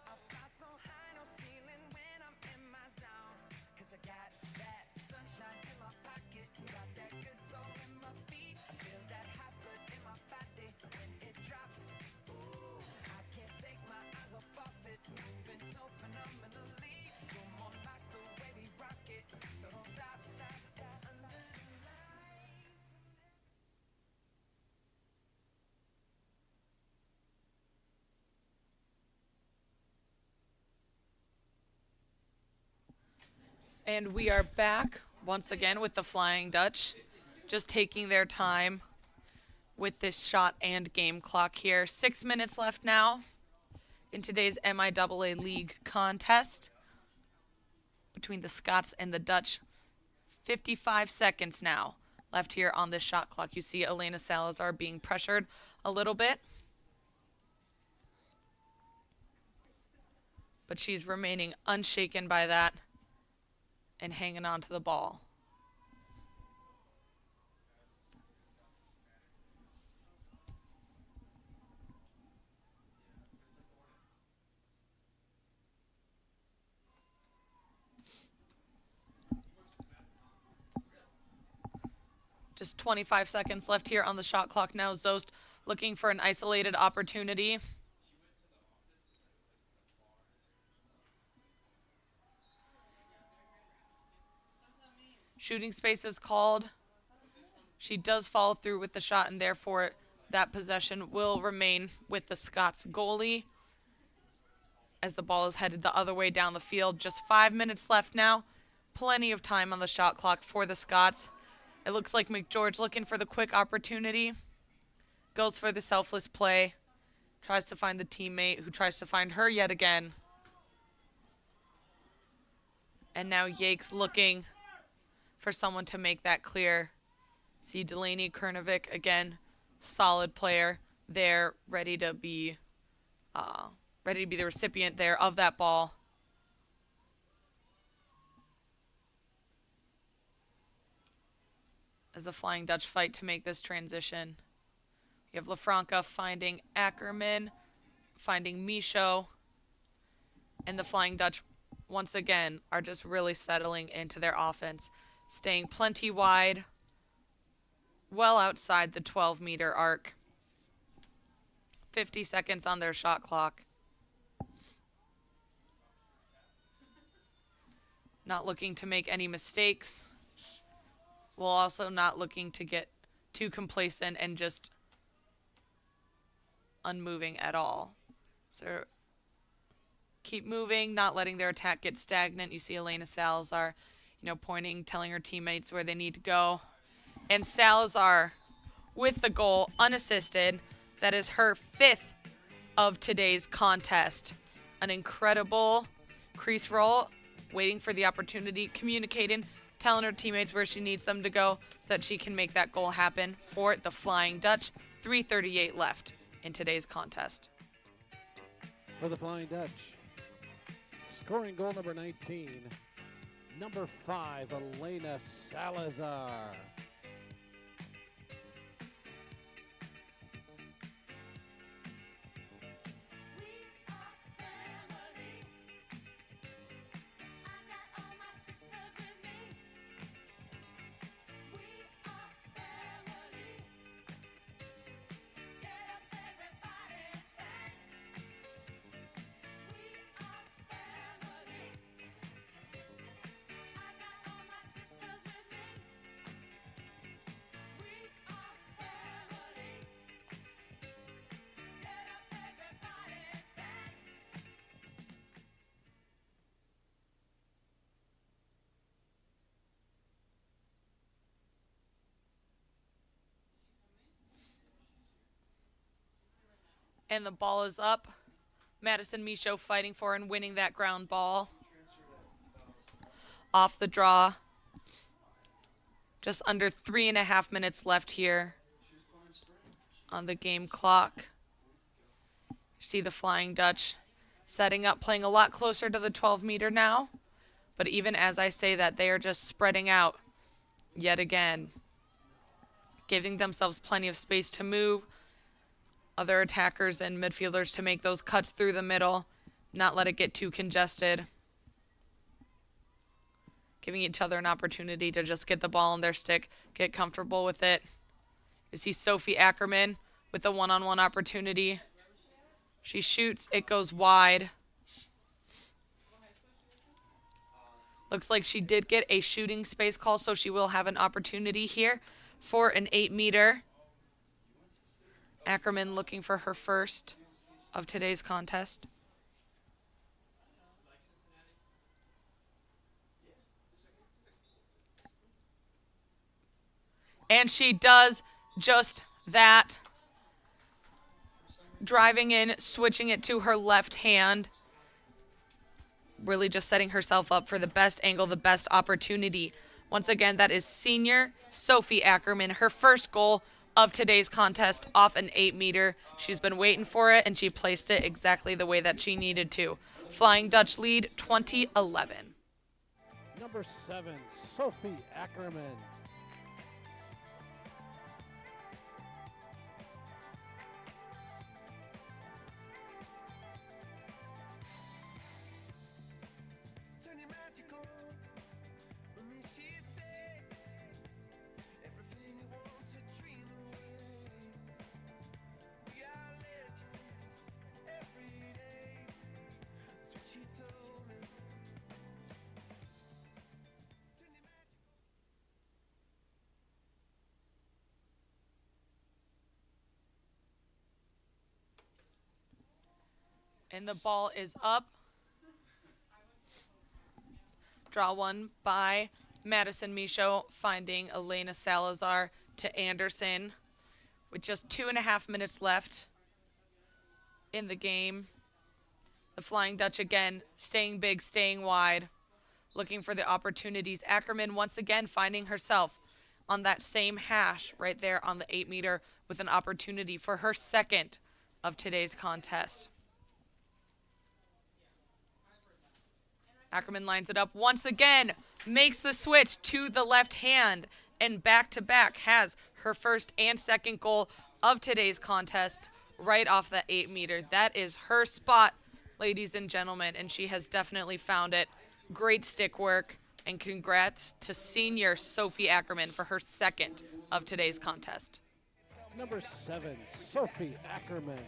I fly so high, no ceiling when I'm in my zone. 'Cause I got that sunshine in my pocket, got that good soul in my feet. I feel that hot blood in my body when it drops. Ooh, I can't take my eyes off of it, moving so phenomenally. Come on, like the way we rock it, so don't stop. Under the lights. And we are back once again with the Flying Dutch, just taking their time with this shot and game clock here. 6 minutes left now in today's MIAA League contest between the Scots and the Dutch. 55 seconds now left here on this shot clock. You see Elena Salazar being pressured a little bit, but she's remaining unshaken by that and hanging on to the ball. Just 25 seconds left here on the shot clock now. Zost looking for an isolated opportunity. Shooting space is called. She does follow through with the shot, and therefore that possession will remain with the Scots goalie as the ball is headed the other way down the field. Just 5 minutes left now. Plenty of time on the shot clock for the Scots. It looks like McGeorge looking for the quick opportunity. Goes for the selfless play. Tries to find the teammate who tries to find her yet again. And now Yakes looking for someone to make that clear. See Delaney Kernovic again, solid player there, ready to be the recipient there of that ball. As the Flying Dutch fight to make this transition. You have LaFranca finding Ackerman, finding Michaud, and the Flying Dutch once again are just really settling into their offense, staying plenty wide, well outside the 12-meter arc. 50 seconds on their shot clock. Not looking to make any mistakes, while also not looking to get too complacent and just unmoving at all. So keep moving, not letting their attack get stagnant. You see Elena Salazar, pointing, telling her teammates where they need to go. And Salazar with the goal, unassisted. That is her 5th of today's contest. An incredible crease roll, waiting for the opportunity, communicating, telling her teammates where she needs them to go so that she can make that goal happen for the Flying Dutch. 3:38 left in today's contest. For the Flying Dutch, scoring goal number 19, number 5, Elena Salazar. And the ball is up. Madison Michaud fighting for and winning that ground ball. Off the draw. Just under 3.5 minutes left here on the game clock. You see the Flying Dutch setting up, playing a lot closer to the 12-meter now. But even as I say that, they are just spreading out yet again, giving themselves plenty of space to move. Other attackers and midfielders to make those cuts through the middle, not let it get too congested. Giving each other an opportunity to just get the ball in their stick, get comfortable with it. You see Sophie Ackerman with the one-on-one opportunity. She shoots, it goes wide. Looks like she did get a shooting space call, so she will have an opportunity here for an 8-meter. Ackerman looking for her first of today's contest. And she does just that. Driving in, switching it to her left hand. Really just setting herself up for the best angle, the best opportunity. Once again, that is senior Sophie Ackerman, her first goal of today's contest off an 8-meter. She's been waiting for it, and she placed it exactly the way that she needed to. Flying Dutch lead 20-11. Number 7, Sophie Ackerman. Turn your magic on. With me, she'd say everything you want. And the ball is up. Draw one by Madison Michaud, finding Elena Salazar to Anderson with just 2.5 minutes left in the game. The Flying Dutch again, staying big, staying wide, looking for the opportunities. Ackerman once again finding herself on that same hash right there on the 8-meter with an opportunity for her second of today's contest. Ackerman lines it up once again, makes the switch to the left hand, and back-to-back has her first and second goal of today's contest right off the 8-meter. That is her spot, ladies and gentlemen, and she has definitely found it. Great stick work, and congrats to senior Sophie Ackerman for her second of today's contest. Number 7, Sophie Ackerman.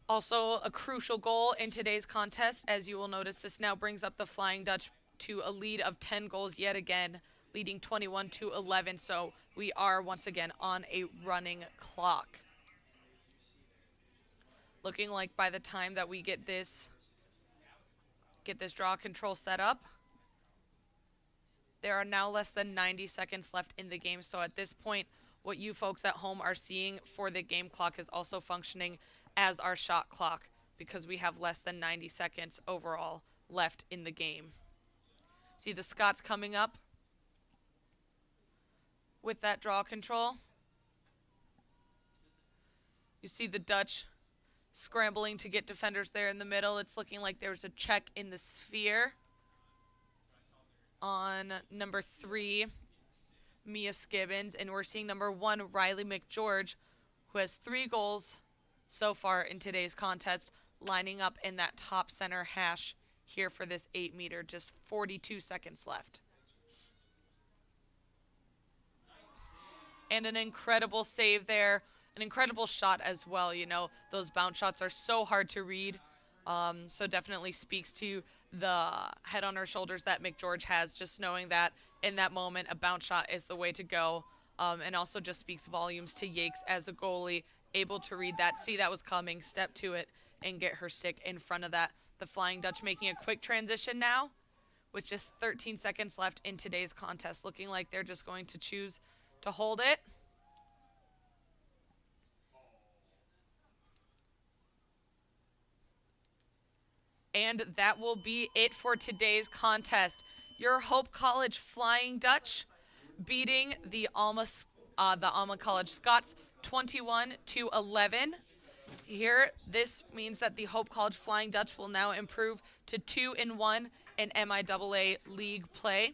Also a crucial goal in today's contest. As you will notice, this now brings up the Flying Dutch to a lead of 10 goals yet again, leading 21-11. So we are once again on a running clock. Looking like by the time that we get this draw control set up, there are now less than 90 seconds left in the game. So at this point, what you folks at home are seeing for the game clock is also functioning as our shot clock, because we have less than 90 seconds overall left in the game. See the Scots coming up with that draw control. You see the Dutch scrambling to get defenders there in the middle. It's looking like there's a check in the sphere on number 3, Mia Skibbins, and we're seeing number 1, Riley McGeorge, who has 3 goals so far in today's contest, lining up in that top center hash here for this 8-meter. Just 42 seconds left. And an incredible save there, an incredible shot as well. You know, those bounce shots are so hard to read. So definitely speaks to the head on her shoulders that McGeorge has, just knowing that in that moment a bounce shot is the way to go. And also just speaks volumes to Yakes as a goalie, able to read that, see that was coming, step to it, and get her stick in front of that. The Flying Dutch making a quick transition now with just 13 seconds left in today's contest, looking like they're just going to choose to hold it. And that will be it for today's contest. Your Hope College Flying Dutch beating the Alma College Scots 21-11. Here, this means that the Hope College Flying Dutch will now improve to 2-1 in MIAA league play,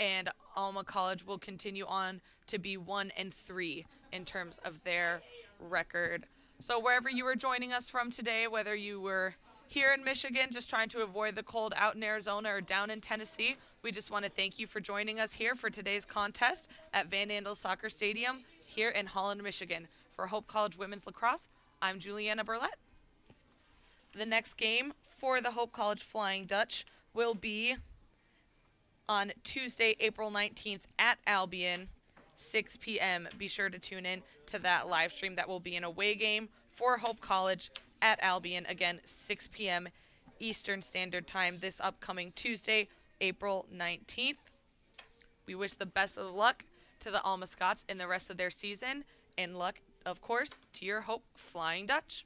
and Alma College will continue on to be 1-3 in terms of their record. So wherever you were joining us from today, whether you were here in Michigan just trying to avoid the cold, out in Arizona, or down in Tennessee, we just want to thank you for joining us here for today's contest at Van Andel Soccer Stadium here in Holland, Michigan. For Hope College Women's Lacrosse, I'm Juliana Burlett. The next game for the Hope College Flying Dutch will be on Tuesday, April 19th at Albion, 6 p.m. Be sure to tune in to that live stream. That will be an away game for Hope College at Albion, again, 6 p.m. Eastern Standard Time this upcoming Tuesday, April 19th. We wish the best of luck to the Alma Scots in the rest of their season, and luck, of course, to your Hope Flying Dutch.